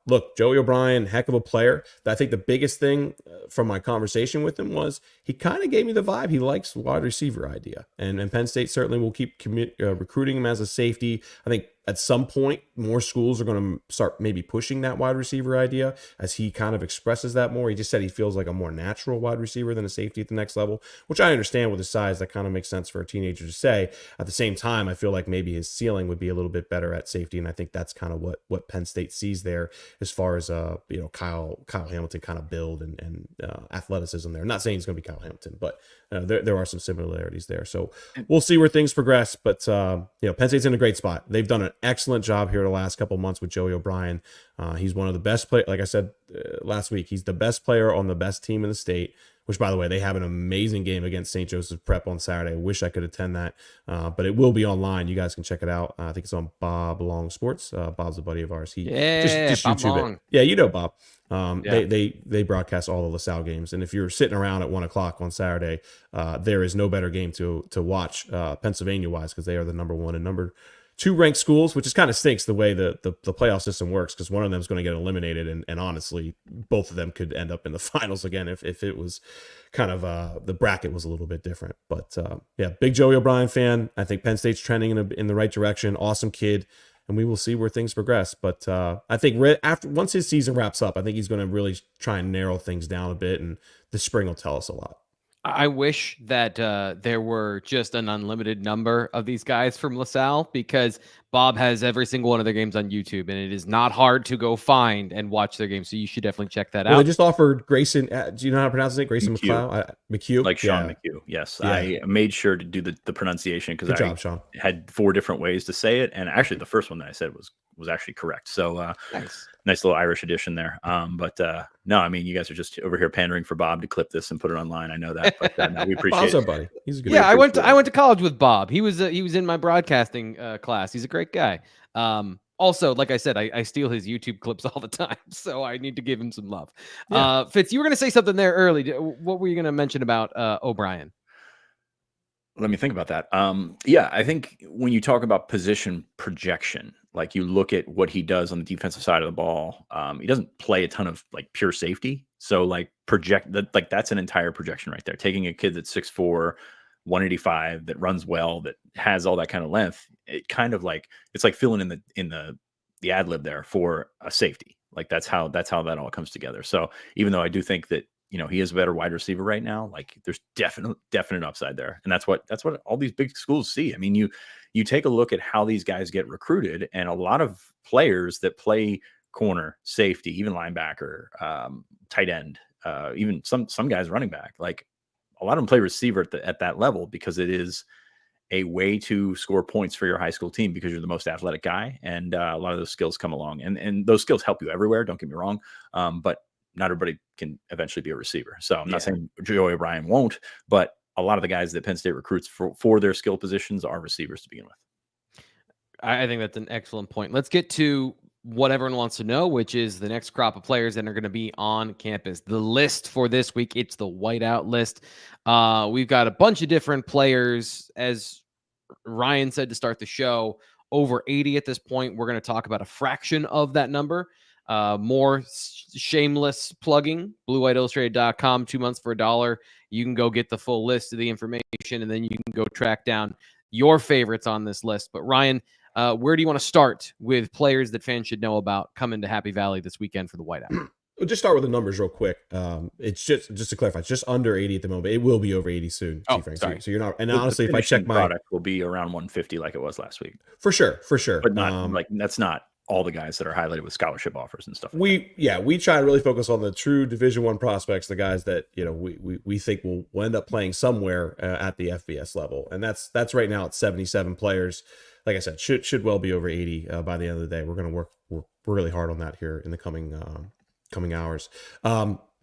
look, Joey O'Brien, heck of a player. I think the biggest thing from my conversation with him was he kind of gave me the vibe he likes the wide receiver idea. And Penn State certainly will keep recruiting him as a safety. I think at some point, more schools are going to start maybe pushing that wide receiver idea as he kind of expresses that more. He just said he feels like a more natural wide receiver than a safety at the next level, which I understand with his size. That kind of makes sense for a teenager to say. At the same time, I feel like maybe his ceiling would be a little bit better at safety, and I think that's kind of what Penn State sees there as far as Kyle Hamilton kind of build and athleticism there. I'm not saying he's going to be Kyle Hamilton, but there are some similarities there. So we'll see where things progress. But Penn State's in a great spot. They've done an excellent job here the last couple months with Joey O'Brien. He's one of the best players. Like I said last week, he's the best player on the best team in the state, which, by the way, they have an amazing game against St. Joseph Prep on Saturday. I wish I could attend that, but it will be online. You guys can check it out. I think it's on Bob Long Sports. Bob's a buddy of ours. He just Bob YouTube Long. it. Yeah, Bob. They broadcast all the LaSalle games, and if you're sitting around at 1:00 on Saturday, there is no better game to watch Pennsylvania wise, because they are the number 1 and number 2 ranked schools, which is kind of stinks the way the playoff system works, because one of them is going to get eliminated, and honestly, both of them could end up in the finals again if it was kind of the bracket was a little bit different. But big Joey O'Brien fan. I think Penn State's trending in the right direction. Awesome kid. And we will see where things progress. But I think once his season wraps up, I think he's going to really try and narrow things down a bit, and the spring will tell us a lot. I wish that there were just an unlimited number of these guys from LaSalle, because Bob has every single one of their games on YouTube, and it is not hard to go find and watch their games. So you should definitely check that Well, out. they just offered Grayson. Do you know how to pronounce it? Grayson McHugh. McHugh? Like Sean Yeah. McHugh. Yes. Yeah. I made sure to do the pronunciation because Good job, Sean. had 4 different ways to say it. And actually the first one that I said was actually correct. So nice little Irish edition there. But no, I mean, you guys are just over here pandering for Bob to clip this and put it online. I know that, but no, we appreciate Bob's it. our buddy. He's a good. Yeah, I went to college with Bob. He was in my broadcasting class. He's a great guy. Also, like I said, I steal his YouTube clips all the time, so I need to give him some love. Yeah. Fitz, you were going to say something there early. What were you going to mention about O'Brien? Let me think about that. Yeah, I think when you talk about position projection, like you look at what he does on the defensive side of the ball, he doesn't play a ton of like pure safety. So like that's an entire projection right there. Taking a kid that's 6'4", 185, that runs well, that has all that kind of length, it kind of like it's like filling in the ad lib there for a safety. Like that's how that all comes together. So even though I do think that he is a better wide receiver right now, like there's definite upside there. And that's what all these big schools see. I mean, you take a look at how these guys get recruited, and a lot of players that play corner, safety, even linebacker, tight end, even some guys running back, like a lot of them play receiver at that level because it is a way to score points for your high school team because you're the most athletic guy. And a lot of those skills come along, and those skills help you everywhere. Don't get me wrong. But not everybody can eventually be a receiver. So I'm not saying Joey O'Brien won't, but a lot of the guys that Penn State recruits for their skill positions are receivers to begin with. I think that's an excellent point. Let's get to what everyone wants to know, which is the next crop of players that are going to be on campus. The list for this week, it's the whiteout list. We've got a bunch of different players, as Ryan said to start the show, over 80 at this point. We're going to talk about a fraction of that number. More shameless plugging, bluewhiteillustrated.com, 2 months for $1. You can go get the full list of the information, and then you can go track down your favorites on this list. But Ryan, where do you want to start with players that fans should know about coming to Happy Valley this weekend for the whiteout? We'll just start with the numbers real quick. It's just to clarify, it's just under 80 at the moment. It will be over 80 soon. Oh, Frank. sorry. So you're not. And honestly, if I check my product, will be around 150 like it was last week. For sure. But not like that's not all the guys that are highlighted with scholarship offers and stuff. We try to really focus on the true Division I prospects, the guys that we think will end up playing somewhere at the FBS level, and that's right now at 77 players. Like I said, should well be over 80 by the end of the day. We're going to work really hard on that here in the coming hours.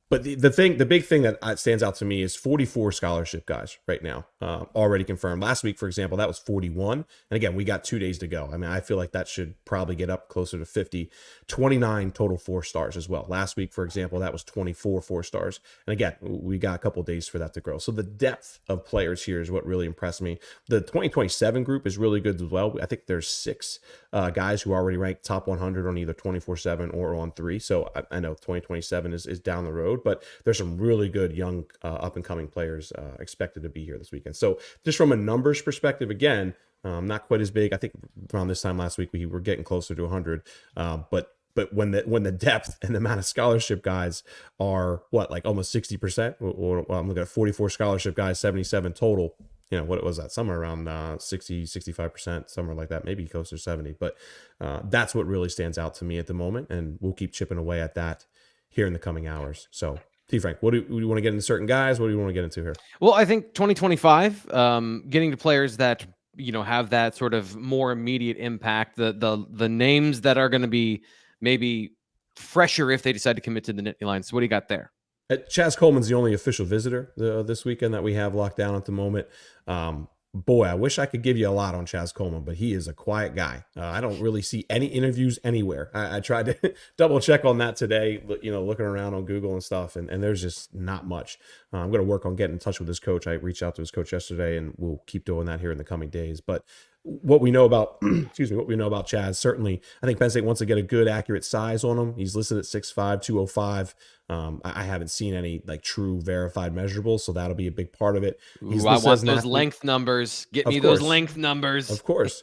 But the big thing that stands out to me is 44 scholarship guys right now already confirmed. Last week, for example, that was 41. And again, we got 2 days to go. I mean, I feel like that should probably get up closer to 50. 29 total 4-stars as well. Last week, for example, that was 24 4-stars. And again, we got a couple of days for that to grow. So the depth of players here is what really impressed me. The 2027 group is really good as well. I think there's 6 guys who are already ranked top 100 on either 24/7 or on 3. So I know 2027 is down the road, but there's some really good young up and coming players expected to be here this weekend. So just from a numbers perspective, again, not quite as big. I think around this time last week we were getting closer to 100, but when the depth and the amount of scholarship guys are like almost 60%, or I'm looking at 44 scholarship guys, 77 total. What was that? Somewhere around 60-65%, somewhere like that, maybe closer to 70. But that's what really stands out to me at the moment, and we'll keep chipping away at that here in the coming hours. So, T. Frank, what do you want to get into certain guys? What do you want to get into here? Well, I think 2025, getting to players that have that sort of more immediate impact, the names that are going to be maybe fresher if they decide to commit to the Nittany Lions. So what do you got there? Chaz Coleman's the only official visitor this weekend that we have locked down at the moment. Boy, I wish I could give you a lot on Chaz Coleman, but he is a quiet guy. I don't really see any interviews anywhere. I tried to double check on that today, looking around on Google and stuff, and there's just not much. I'm going to work on getting in touch with his coach. I reached out to his coach yesterday, and we'll keep doing that here in the coming days. But what we know about, what we know about Chaz, certainly, I think Penn State wants to get a good, accurate size on him. He's listed at 6'5", 205. I haven't seen any like true verified measurables, so that'll be a big part of it. He's Ooh, I listed want as an those athlete. length numbers. Get Of me those course. length numbers. Of course.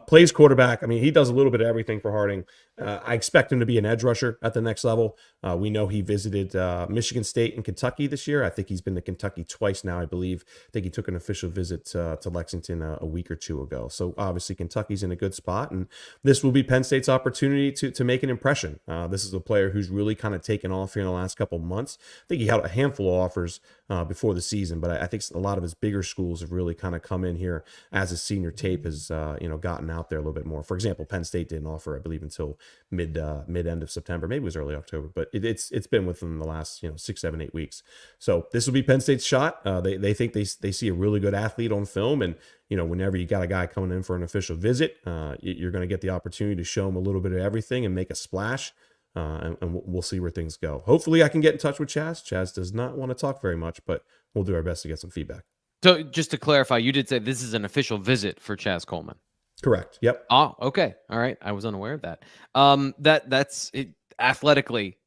Plays quarterback. I mean, he does a little bit of everything for Harding. I expect him to be an edge rusher at the next level. We know he visited Michigan State and Kentucky this year. I think he's been to Kentucky twice now, I believe. I think he took an official visit to Lexington a week or two ago. So obviously Kentucky's in a good spot, and this will be Penn State's opportunity to make an impression. This is a player who's really kind of taken off here in the last couple of months. I think he had a handful of offers before the season, but I think a lot of his bigger schools have really kind of come in here as his senior tape has gotten out there a little bit more. For example, Penn State didn't offer, I believe, until mid end of September. Maybe it was early October, but it's been within the last 6, 7, 8 weeks. So this will be Penn State's shot. They think they see a really good athlete on film, and whenever you got a guy coming in for an official visit, you're going to get the opportunity to show him a little bit of everything and make a splash. And we'll see where things go. Hopefully I can get in touch with Chaz. Chaz does not want to talk very much, but we'll do our best to get some feedback. So just to clarify, you did say this is an official visit for Chaz Coleman. Correct. Yep. Oh, okay. All right. I was unaware of that. That's it. Athletically,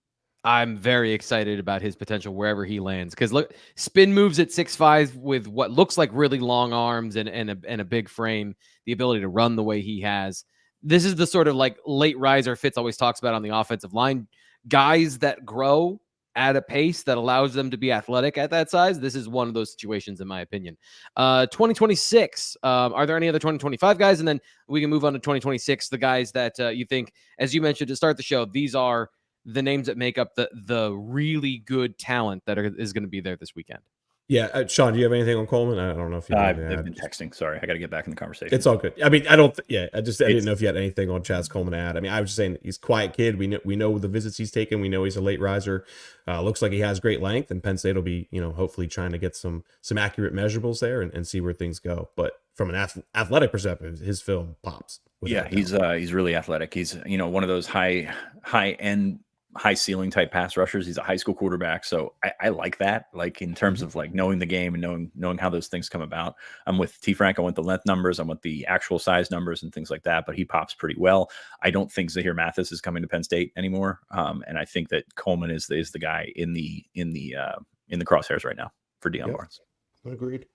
I'm very excited about his potential wherever he lands. Because look, spin moves at 6'5" with what looks like really long arms and a big frame, the ability to run the way he has. This is the sort of like late riser Fitz always talks about on the offensive line. Guys that grow at a pace that allows them to be athletic at that size. This is one of those situations, in my opinion. 2026, are there any other 2025 guys? And then we can move on to 2026, the guys that you think, as you mentioned to start the show, these are the names that make up the really good talent that is going to be there this weekend. Yeah, Sean, do you have anything on Coleman? I don't know if you I've been texting. Sorry, I got to get back in the conversation. It's all good. I mean, I didn't know if you had anything on Chaz Coleman to add. I mean, I was just saying he's a quiet kid. We know the visits he's taken. We know he's a late riser. Looks like he has great length, and Penn State will be hopefully trying to get some accurate measurables there and see where things go. But from an athletic perspective, his film pops. Yeah, he's really athletic. He's one of those high end, high ceiling type pass rushers. He's a high school quarterback. So I like that, like in terms of like knowing the game and knowing how those things come about. I'm with T Frank. I want the length numbers. I want the actual size numbers and things like that, but he pops pretty well. I don't think Zahir Mathis is coming to Penn State anymore. And I think that Coleman is the guy in the crosshairs right now for Deion Barnes. Agreed.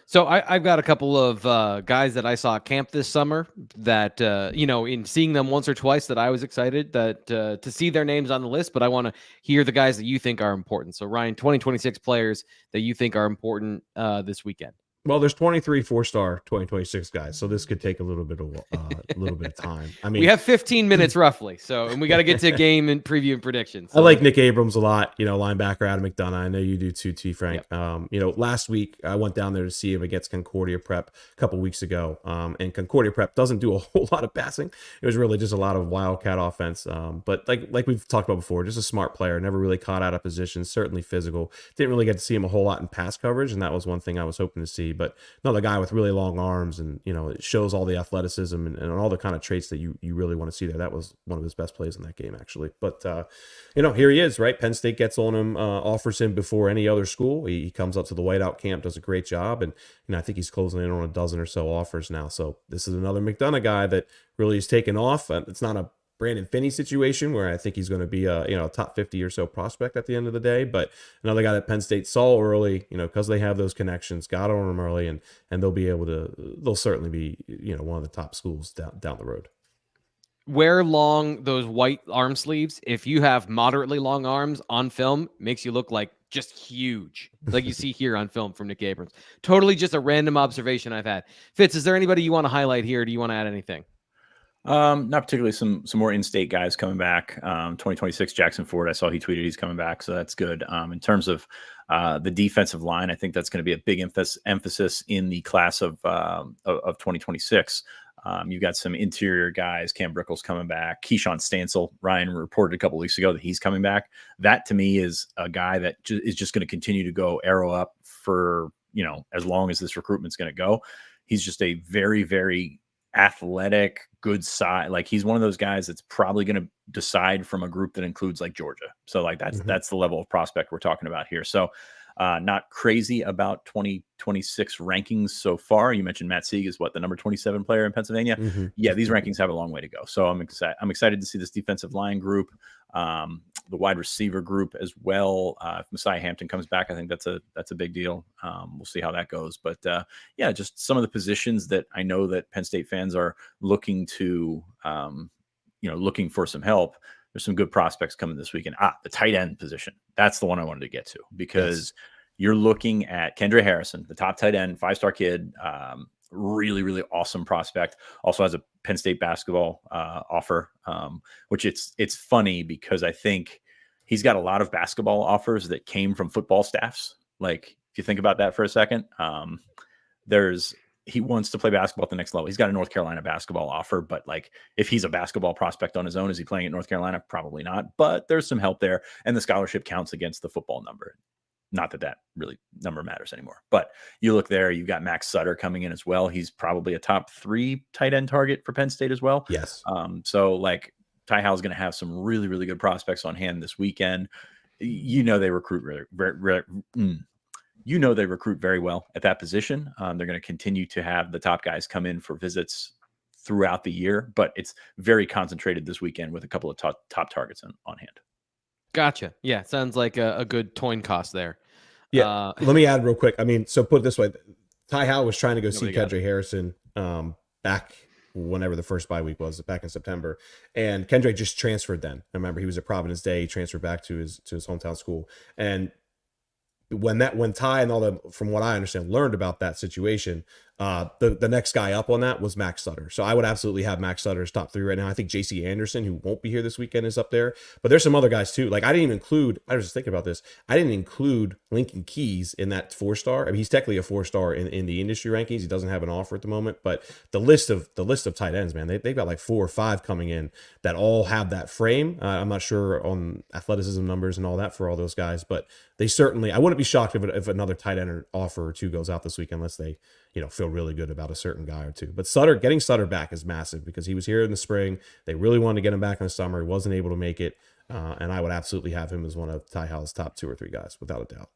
So I've got a couple of guys that I saw at camp this summer that, in seeing them once or twice that I was excited that to see their names on the list, but I want to hear the guys that you think are important. So Ryan, 2026 players that you think are important this weekend. Well, there's 23 4-star 2026 guys, so this could take a little bit of time. I mean, we have 15 minutes roughly, and we got to get to game and preview and predictions. So. I like Nick Abrams a lot, linebacker out of McDonough. I know you do too, T. Frank. Yep. Last week I went down there to see him against Concordia Prep a couple weeks ago, and Concordia Prep doesn't do a whole lot of passing. It was really just a lot of wildcat offense, but like we've talked about before, just a smart player, never really caught out of position, certainly physical. Didn't really get to see him a whole lot in pass coverage, and that was one thing I was hoping to see. But another guy with really long arms, and it shows all the athleticism and all the kind of traits that you really want to see there. That was one of his best plays in that game, actually. But here he is, right? Penn State gets on him, offers him before any other school. He comes up to the whiteout camp, does a great job, and I think he's closing in on a dozen or so offers now. So this is another McDonough guy that really is taken off. It's not a Brandon Finney situation where I think he's going to be a top 50 or so prospect at the end of the day, but another guy that Penn State saw early, because they have those connections, got on him early, and they'll certainly be one of the top schools down the road. Wear long those white arm sleeves. If you have moderately long arms on film, makes you look like just huge, like you see here on film from Nick Abrams. Totally just a random observation I've had. Fitz, is there anybody you want to highlight here? Do you want to add anything? Not particularly. Some more in-state guys coming back. 2026 Jackson Ford, I saw he tweeted he's coming back, so that's good. In terms of the defensive line, I think that's going to be a big emphasis in the class of 2026. You've got some interior guys. Cam Brickell's coming back. Keyshawn Stansel, Ryan reported a couple weeks ago that he's coming back. That to me is a guy that is just going to continue to go arrow up for as long as this recruitment's going to go. He's just a very, very athletic, good side. Like he's one of those guys that's probably going to decide from a group that includes like Georgia. So like that's the level of prospect we're talking about here. So not crazy about 2026 rankings so far. You mentioned Matt Sieg is the number 27 player in Pennsylvania. Yeah, these rankings have a long way to go. So I'm excited to see this defensive line group. wide receiver group as well. If Messiah Hampton comes back, I think that's a big deal. We'll see how that goes. But yeah, just some of the positions that I know that Penn State fans are looking to, looking for some help. There's some good prospects coming this weekend. The tight end position. That's the one I wanted to get to, because you're looking at Kendra Harrison, the top tight end, 5-star kid, really, really awesome prospect. Also has a Penn State basketball offer, which it's funny because I think he's got a lot of basketball offers that came from football staffs. Like, if you think about that for a second, he wants to play basketball at the next level. He's got a North Carolina basketball offer, but like, if he's a basketball prospect on his own, is he playing at North Carolina? Probably not, but there's some help there. And the scholarship counts against the football number. Not that really number matters anymore, but you look there, you've got Max Sutter coming in as well. He's probably a top 3 tight end target for Penn State as well. Yes. So like, Ty Howell's going to have some really, really good prospects on hand this weekend. They recruit they recruit very well at that position. They're going to continue to have the top guys come in for visits throughout the year, but it's very concentrated this weekend with a couple of top targets on hand. Gotcha. Yeah, sounds like a good coin cost there. Yeah. Let me add real quick. I mean, so put it this way: Ty Howell was trying to go see Kendra Harrison back whenever the first bye week was, back in September, and Kendra just transferred then. I remember he was at Providence Day, he transferred back to his hometown school, and when Ty and all them, from what I understand, learned about that situation, the next guy up on that was Max Sutter. So I would absolutely have Max Sutter's top 3 right now. I think JC Anderson, who won't be here this weekend, is up there, but there's some other guys too. Like, I was just thinking about this. I didn't include Lincoln Keys in that 4-star. I mean, he's technically a 4-star in the industry rankings. He doesn't have an offer at the moment, but the list of tight ends, man, they've got like 4 or 5 coming in that all have that frame. I'm not sure on athleticism numbers and all that for all those guys, but they certainly, I wouldn't be shocked if another tight end offer or 2 goes out this weekend, unless they, feel really good about a certain guy or 2. But getting Sutter back is massive, because he was here in the spring. They really wanted to get him back in the summer. He wasn't able to make it. And I would absolutely have him as one of Ty Howell's top 2 or 3 guys, without a doubt.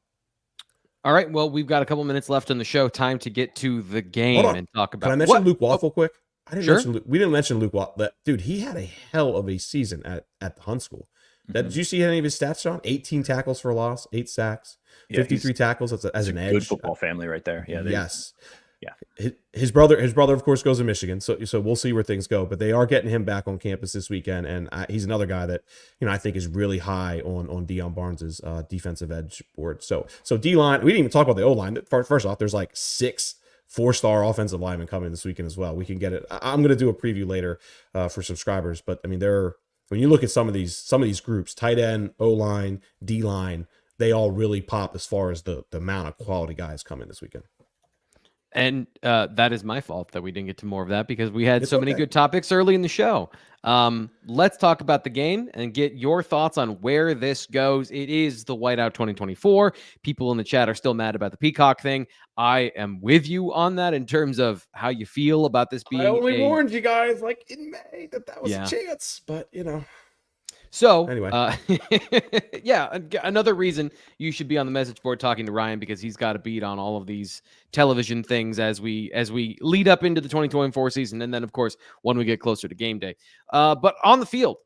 All right. Well, we've got a couple minutes left in the show. Time to get to the game and talk about. Can I mention Luke Waffle quick? We didn't mention Luke Waffle. Dude, he had a hell of a season at the Hunt School. Did you see any of his stats, Sean? 18 tackles for loss, 8 sacks, 53 tackles as an edge. Good football family right there. Yeah. Yes. Yeah. His brother, of course, goes to Michigan. So we'll see where things go. But they are getting him back on campus this weekend, and he's another guy that I think is really high on Deion Barnes's defensive edge board. So D-line, we didn't even talk about the O-line. First off, there's like 6 4-star offensive linemen coming this weekend as well. We can get it. I'm going to do a preview later for subscribers, but I mean, when you look at some of these groups, tight end, O-line, D-line, they all really pop as far as the amount of quality guys coming this weekend. And that is my fault that we didn't get to more of that, because we had many good topics early in the show. Let's talk about the game and get your thoughts on where this goes. It is the Whiteout 2024. People in the chat are still mad about the Peacock thing. I am with you on that in terms of how you feel about this being. I only warned you guys like in May that was a chance, but So anyway, another reason you should be on the message board talking to Ryan, because he's got a beat on all of these television things as we lead up into the 2024 season, and then of course when we get closer to game day. But on the field,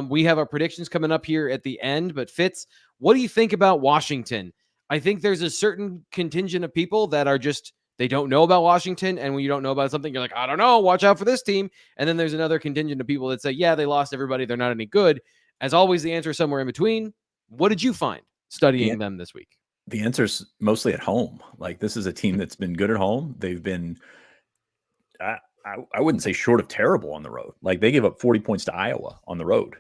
we have our predictions coming up here at the end. But Fitz, what do you think about Washington? I think there's a certain contingent of people that are just, they don't know about Washington. And when you don't know about something, you're like, I don't know, watch out for this team. And then there's another contingent of people that say, yeah, they lost everybody, they're not any good. As always, the answer is somewhere in between. What did you find studying them this week? The answer's mostly at home. Like, this is a team that's been good at home. They've been, I wouldn't say short of terrible on the road. Like, they gave up 40 points to Iowa on the road.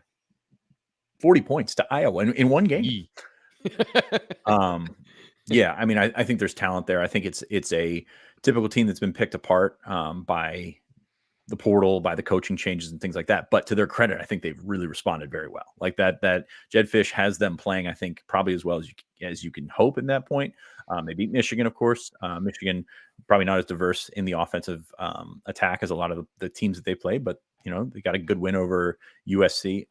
40 points to Iowa in one game. Yeah, I mean, I think there's talent there. I think it's a typical team that's been picked apart by the portal, by the coaching changes and things like that. But to their credit, I think they've really responded very well. Like that Jed Fish has them playing, I think, probably as well as you can hope in that point. They beat Michigan, of course. Michigan probably not as diverse in the offensive attack as a lot of the teams that they play, but they got a good win over USC.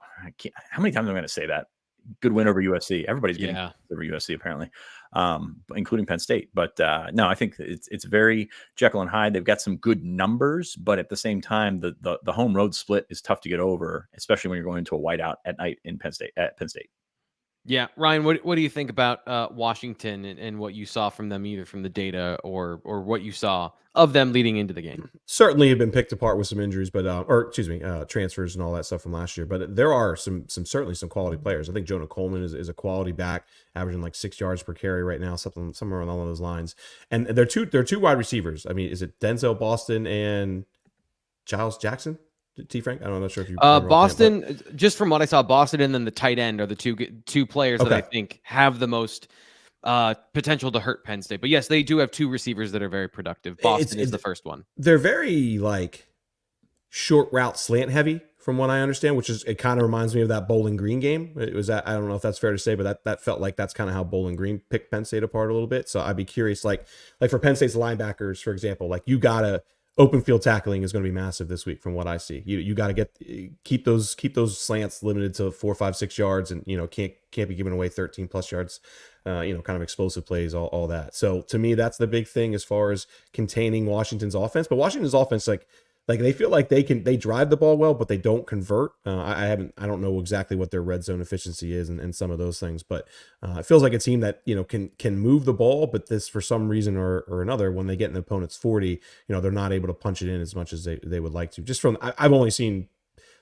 How many times am I going to say that? Good win over USC. Everybody's getting over USC apparently, including Penn State. But no, I think it's very Jekyll and Hyde. They've got some good numbers, but at the same time, the home road split is tough to get over, especially when you're going to a whiteout at night at Penn State. Yeah, Ryan, what do you think about Washington and what you saw from them, either from the data or what you saw of them leading into the game? Certainly have been picked apart with some injuries, but or excuse me, transfers and all that stuff from last year. But there are certainly some quality players. I think Jonah Coleman is a quality back, averaging like 6 yards per carry right now, somewhere along those lines. And they're two wide receivers. I mean, is it Denzel Boston and Giles Jackson? T. Frank, I'm not sure if you. Boston, just from what I saw, Boston and then the tight end are the two players that I think have the most potential to hurt Penn State. But yes, they do have two receivers that are very productive. Boston is the first one. They're very like short route slant heavy, from what I understand, which is, it kind of reminds me of that Bowling Green game. It was that, I don't know if that's fair to say, but that felt like that's kind of how Bowling Green picked Penn State apart a little bit. So I'd be curious, like for Penn State's linebackers, for example, like you gotta. Open field tackling is going to be massive this week, from what I see. You got to keep those slants limited to 4, 5, 6 yards, and can't be giving away 13 plus yards. Kind of explosive plays, all that. So to me, that's the big thing as far as containing Washington's offense. But Washington's offense, like they feel like they drive the ball well, but they don't convert. I don't know exactly what their red zone efficiency is and some of those things, but it feels like a team that can move the ball, but this, for some reason or another, when they get in the opponent's 40, they're not able to punch it in as much as they would like to. Just from I've only seen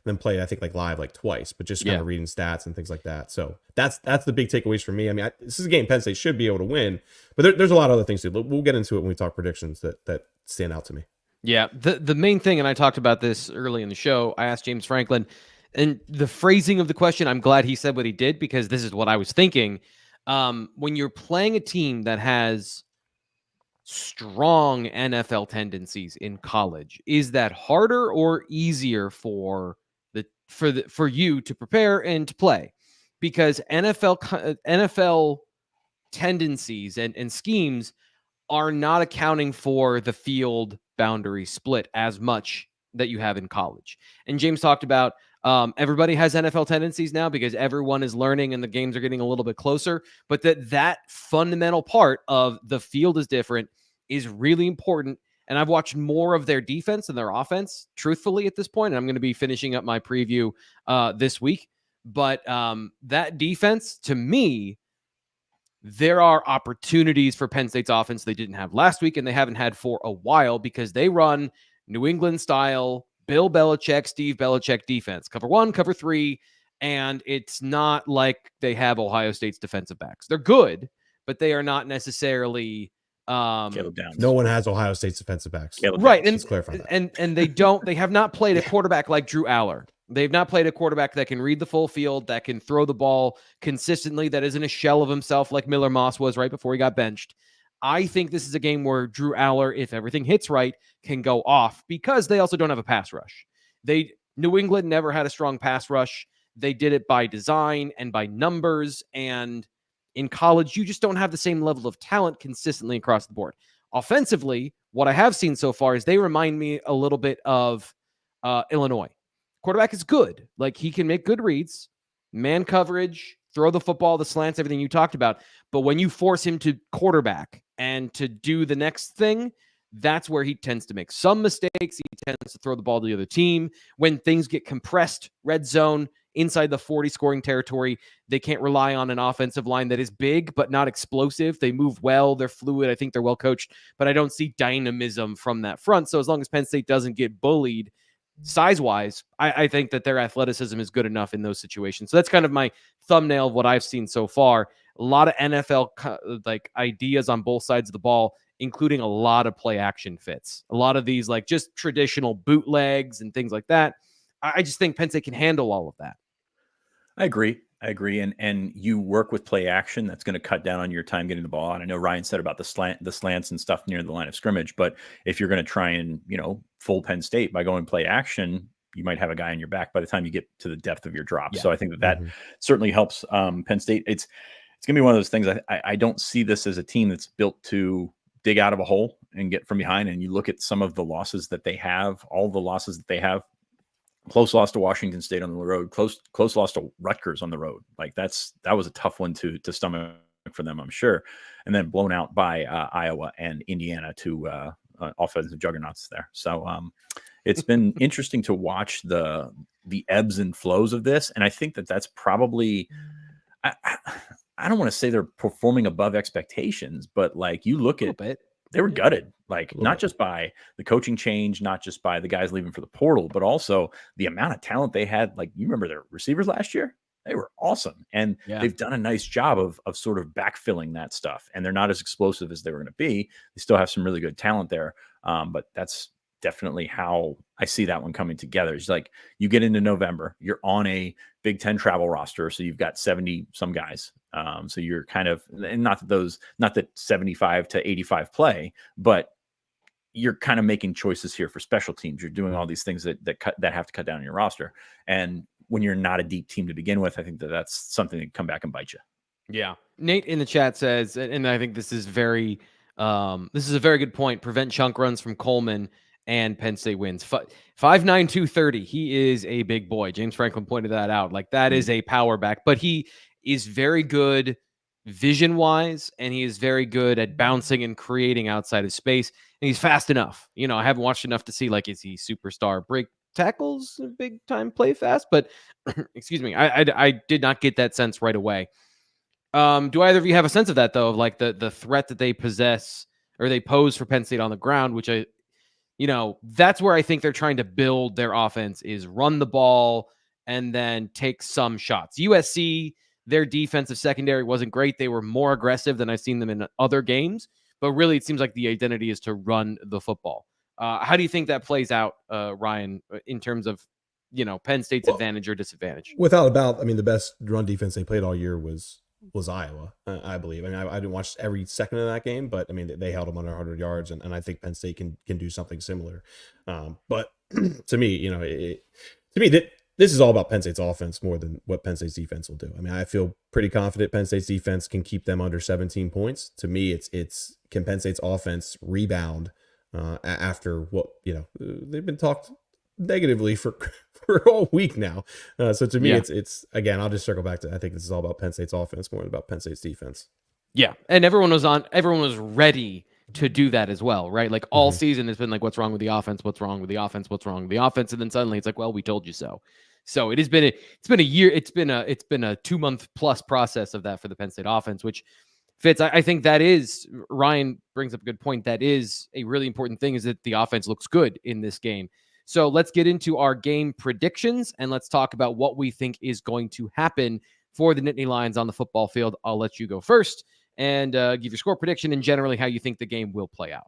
them play, I think, live twice, but just kind of reading stats and things like that. So that's the big takeaways for me. I mean, this is a game Penn State should be able to win, but there's a lot of other things too. We'll get into it when we talk predictions that stand out to me. Yeah, the main thing, and I talked about this early in the show, I asked James Franklin, and the phrasing of the question, I'm glad he said what he did, because this is what I was thinking. When you're playing a team that has strong NFL tendencies in college, is that harder or easier for you to prepare and to play? Because NFL tendencies and schemes are not accounting for the field boundary split as much that you have in college. And James talked about everybody has NFL tendencies now because everyone is learning and the games are getting a little bit closer, but that fundamental part of the field is different is really important. And I've watched more of their defense and their offense, truthfully, at this point. And I'm going to be finishing up my preview this week. But that defense, to me, there are opportunities for Penn State's offense they didn't have last week, and they haven't had for a while, because they run New England style, Bill Belichick, Steve Belichick defense, cover 1, cover 3, and it's not like they have Ohio State's defensive backs. They're good, but they are not necessarily Caleb Downs. No one has Ohio State's defensive backs. Right, and clarify that. And they have not played a quarterback like Drew Aller. They've not played a quarterback that can read the full field, that can throw the ball consistently, that isn't a shell of himself like Miller Moss was right before he got benched. I think this is a game where Drew Aller, if everything hits right, can go off, because they also don't have a pass rush. New England never had a strong pass rush. They did it by design and by numbers, and in college, you just don't have the same level of talent consistently across the board. Offensively, what I have seen so far is they remind me a little bit of Illinois. Quarterback is good. Like, he can make good reads, man coverage, throw the football, the slants, everything you talked about. But when you force him to quarterback and to do the next thing, that's where he tends to make some mistakes. He tends to throw the ball to the other team. When things get compressed, red zone, inside the 40 scoring territory, they can't rely on an offensive line that is big but not explosive. They move well. They're fluid. I think they're well coached, but I don't see dynamism from that front. So as long as Penn State doesn't get bullied size-wise, I think that their athleticism is good enough in those situations. So that's kind of my thumbnail of what I've seen so far. A lot of NFL ideas on both sides of the ball, including a lot of play action fits. A lot of these just traditional bootlegs and things like that. I just think Penn State can handle all of that. I agree. And you work with play action. That's going to cut down on your time getting the ball. And I know Ryan said about the slants and stuff near the line of scrimmage, but if you're going to try and, fool Penn State by going play action, you might have a guy on your back by the time you get to the depth of your drop. Yeah. So I think that certainly helps Penn State. It's going to be one of those things. I don't see this as a team that's built to dig out of a hole and get from behind. And you look at some of the losses that they have, all the losses that they have. Close loss to Washington State on the road, close loss to Rutgers on the road. That was a tough one to stomach for them, I'm sure. And then blown out by Iowa and Indiana, two offensive juggernauts there. So it's been interesting to watch the ebbs and flows of this. And I think that's probably I don't want to say they're performing above expectations, but like you look A at, little bit. they were gutted, like little not bit. just by the coaching change, not just by the guys leaving for the portal, but also the amount of talent they had. Like you remember their receivers last year? They were awesome. And Yeah. they've done a nice job of sort of backfilling that stuff. And they're not as explosive as they were going to be. They still have some really good talent there. But that's definitely how I see that one coming together. It's like you get into November, you're on a Big Ten travel roster. So you've got 70 some guys. So you're kind of, and not that 75 to 85 play, but you're kind of making choices here for special teams. You're doing all these things that have to cut down on your roster. And when you're not a deep team to begin with, I think that's something that can come back and bite you. Yeah. Nate in the chat says, and I think this is a very good point. Prevent chunk runs from Coleman and Penn State wins. 5'9", 230. He is a big boy. James Franklin pointed that out. Like that is a power back, but he is very good vision wise, and he is very good at bouncing and creating outside of space. And he's fast enough. I haven't watched enough to see like, is he superstar break tackles, big time play fast? But excuse me, I did not get that sense right away. Do either of you have a sense of that though, of like the threat that they possess or they pose for Penn State on the ground, which that's where I think they're trying to build their offense is run the ball and then take some shots. USC, their defensive secondary wasn't great. They were more aggressive than I've seen them in other games, but really it seems like the identity is to run the football. How do you think that plays out, Ryan, in terms of, Penn State's advantage or disadvantage? Without a doubt, I mean, the best run defense they played all year was Iowa, I believe. I mean, I didn't watch every second of that game, but I mean, they held them under 100 yards, and I think Penn State can do something similar. But to me, this is all about Penn State's offense more than what Penn State's defense will do. I mean, I feel pretty confident Penn State's defense can keep them under 17 points. To me, it's can Penn State's offense rebound after what they've been talked negatively for all week now. So to me, it's again, I'll just circle back to, I think this is all about Penn State's offense more than about Penn State's defense. Yeah. And everyone was ready to do that as well, right? Like all season has been like, what's wrong with the offense? What's wrong with the offense? What's wrong with the offense? And then suddenly it's like, well, we told you so. So it's been a year. It's been a 2-month plus process of that for the Penn State offense, which Fitz, I think that is, Ryan brings up a good point. That is a really important thing, is that the offense looks good in this game. So let's get into our game predictions and let's talk about what we think is going to happen for the Nittany Lions on the football field. I'll let you go first and give your score prediction and generally how you think the game will play out.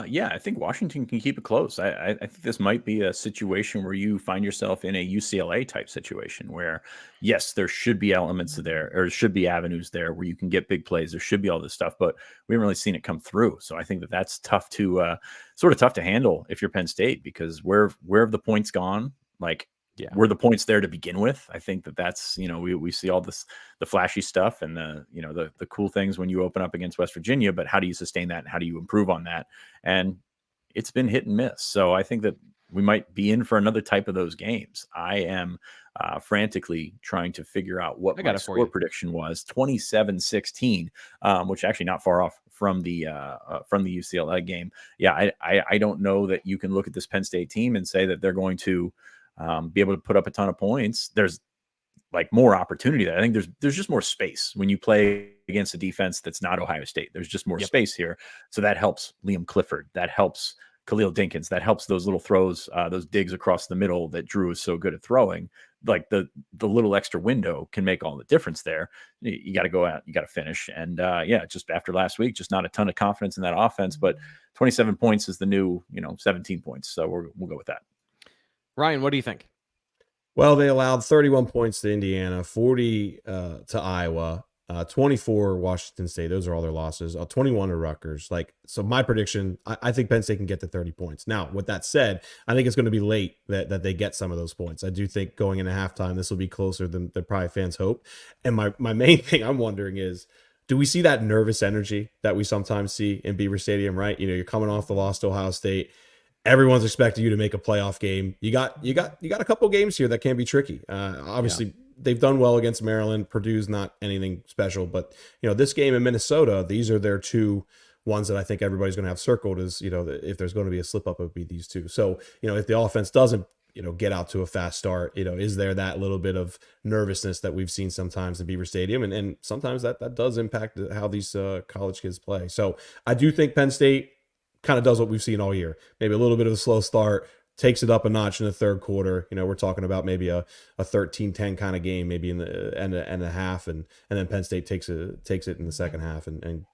Yeah, I think Washington can keep it close. I think this might be a situation where you find yourself in a UCLA type situation where, yes, there should be elements there, or should be avenues there where you can get big plays. There should be all this stuff, but we haven't really seen it come through. So I think that's tough to tough to handle if you're Penn State, because where have the points gone? Like, were the points there to begin with? I think that's, we see all this, the flashy stuff and the cool things when you open up against West Virginia, but how do you sustain that? And how do you improve on that? And it's been hit and miss. So I think that we might be in for another type of those games. I am frantically trying to figure out what my score prediction was. 27-16, which actually not far off from the UCLA game. Yeah. I don't know that you can look at this Penn State team and say that they're going to be able to put up a ton of points. There's like more opportunity there. I think there's just more space when you play against a defense that's not Ohio State. There's just more space here. So that helps Liam Clifford. That helps Khalil Dinkins. That helps those little throws, those digs across the middle that Drew is so good at throwing. Like the little extra window can make all the difference there. You got to go out, you got to finish. And just after last week, just not a ton of confidence in that offense, but 27 points is the new, 17 points. So we'll go with that. Ryan, what do you think? Well, they allowed 31 points to Indiana, 40 to Iowa, 24 Washington State. Those are all their losses. 21 to Rutgers. So my prediction, I think Penn State can get to 30 points. Now, with that said, I think it's going to be late that they get some of those points. I do think going into halftime, this will be closer than probably fans hope. And my main thing I'm wondering is, do we see that nervous energy that we sometimes see in Beaver Stadium, right? You're coming off the loss to Ohio State. Everyone's expecting you to make a playoff game. You got a couple games here that can be tricky. Obviously, they've done well against Maryland. Purdue's not anything special, but this game in Minnesota, these are their two ones that I think everybody's going to have circled. Is if there's going to be a slip up, it would be these two. So if the offense doesn't get out to a fast start? Is there that little bit of nervousness that we've seen sometimes in Beaver Stadium? And sometimes that does impact how these college kids play. So I do think Penn State kind of does what we've seen all year. Maybe a little bit of a slow start, takes it up a notch in the third quarter. We're talking about maybe a 13-10 kind of game, maybe in the end and a half, and then Penn State takes it in the second half and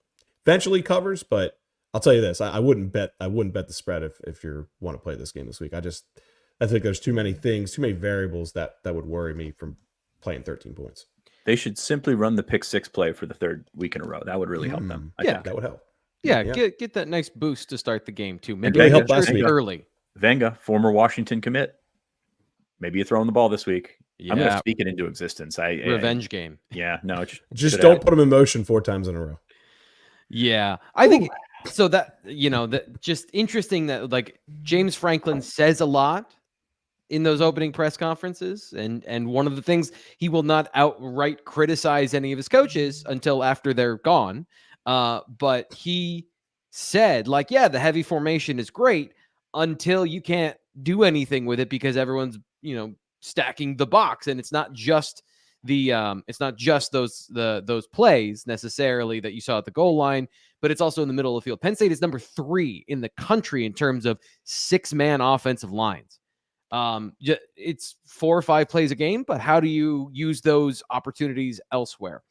eventually covers. But I'll tell you this, I wouldn't bet the spread if you want to play this game this week. I think there's too many variables that would worry me from playing 13 points. They should simply run the pick 6 play for the third week in a row. That would really help them. I think that would help. Yeah, get that nice boost to start the game too. Maybe they helped last week early. Venga, former Washington commit. Maybe you're throwing the ball this week. Yeah. I'm going to speak it into existence. Revenge game. Yeah, no. Just don't put them in motion 4 times in a row. Yeah, I think so. That that just interesting that like James Franklin says a lot in those opening press conferences, and one of the things, he will not outright criticize any of his coaches until after they're gone. But he said, like, yeah, the heavy formation is great until you can't do anything with it because everyone's, stacking the box. And it's not just those plays necessarily that you saw at the goal line, but it's also in the middle of the field. Penn State is number 3 in the country in terms of 6-man offensive lines. It's 4 or 5 plays a game, but how do you use those opportunities elsewhere?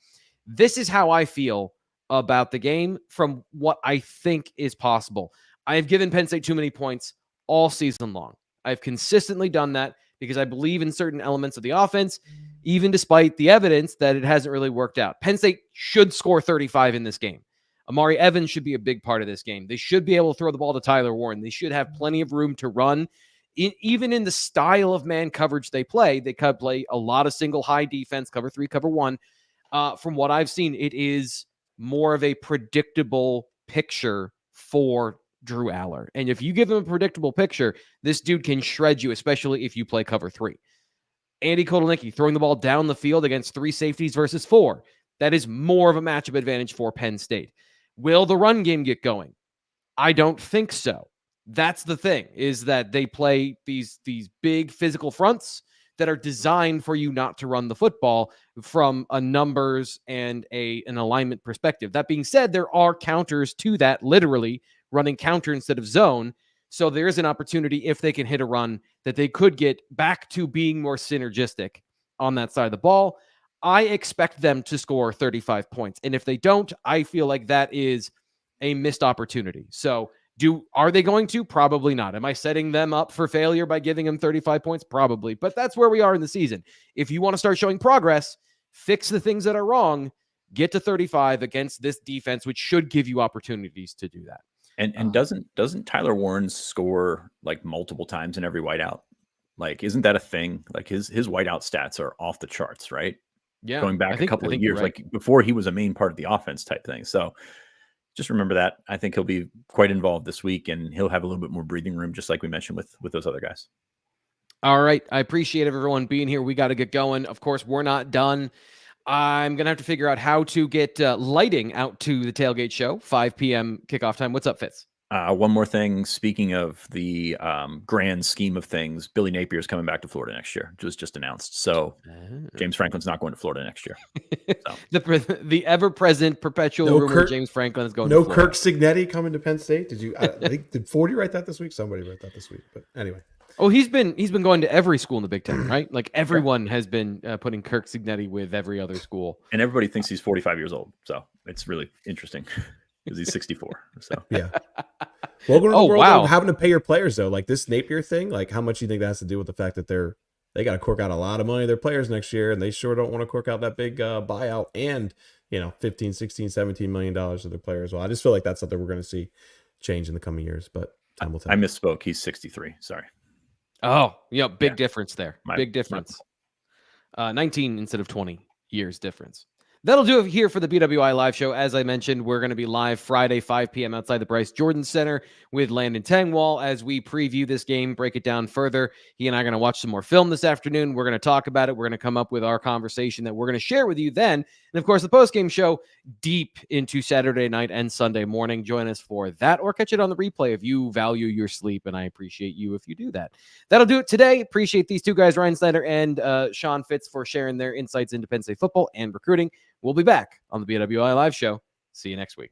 This is how I feel about the game from what I think is possible. I have given Penn State too many points all season long. I've consistently done that because I believe in certain elements of the offense, even despite the evidence that it hasn't really worked out. Penn State should score 35 in this game. Amari Evans should be a big part of this game. They should be able to throw the ball to Tyler Warren. They should have plenty of room to run. Even in the style of man coverage they could play a lot of single high defense, cover 3, cover 1. From what I've seen, it is more of a predictable picture for Drew Aller. And if you give him a predictable picture, this dude can shred you, especially if you play cover 3. Andy Kotelnicki throwing the ball down the field against 3 safeties versus 4. That is more of a matchup advantage for Penn State. Will the run game get going? I don't think so. That's the thing, is that they play these big physical fronts that are designed for you not to run the football from a numbers and an alignment perspective. That being said, there are counters to that, literally running counter instead of zone. So there is an opportunity, if they can hit a run, that they could get back to being more synergistic on that side of the ball. I expect them to score 35 points. And if they don't, I feel like that is a missed opportunity. So are they going to? Probably not. Am I setting them up for failure by giving them 35 points? Probably. But that's where we are in the season. If you want to start showing progress, fix the things that are wrong, get to 35 against this defense, which should give you opportunities to do that. And doesn't Tyler Warren score like multiple times in every whiteout? Like, isn't that a thing? Like his whiteout stats are off the charts, right? Yeah. Going back a couple of years, right, like before he was a main part of the offense type thing. So just remember that. I think he'll be quite involved this week, and he'll have a little bit more breathing room, just like we mentioned with those other guys. All right. I appreciate everyone being here. We got to get going. Of course, we're not done. I'm going to have to figure out how to get lighting out to the tailgate show, 5 p.m. kickoff time. What's up, Fitz? One more thing. Speaking of the grand scheme of things, Billy Napier is coming back to Florida next year. It was just announced. So James Franklin's not going to Florida next year. So. the ever-present perpetual rumor James Franklin is going to Florida. No Kirk Cignetti coming to Penn State. Did 40 write that this week? Somebody wrote that this week. But anyway. Oh, he's been going to every school in the Big Ten, right? Like everyone has been putting Kirk Cignetti with every other school. And everybody thinks he's 45 years old. So it's really interesting because he's 64. So yeah. Welcome to the world of having to pay your players, though. Like this Napier thing, like how much do you think that has to do with the fact that they got to cork out a lot of money to their players next year, and they sure don't want to cork out that big buyout and, $15, $16, $17 million of their players. Well, I just feel like that's something we're going to see change in the coming years, but time will tell. I misspoke. He's 63. Sorry. Oh, big difference there. Big difference. 19 instead of 20 years difference. That'll do it here for the BWI Live Show. As I mentioned, we're going to be live Friday, 5 p.m. outside the Bryce Jordan Center with Landon Tengwall as we preview this game, break it down further. He and I are going to watch some more film this afternoon. We're going to talk about it. We're going to come up with our conversation that we're going to share with you then. And, of course, the postgame show deep into Saturday night and Sunday morning. Join us for that or catch it on the replay if you value your sleep, and I appreciate you if you do that. That'll do it today. Appreciate these two guys, Ryan Snyder and Sean Fitz, for sharing their insights into Penn State football and recruiting. We'll be back on the BWI Live Show. See you next week.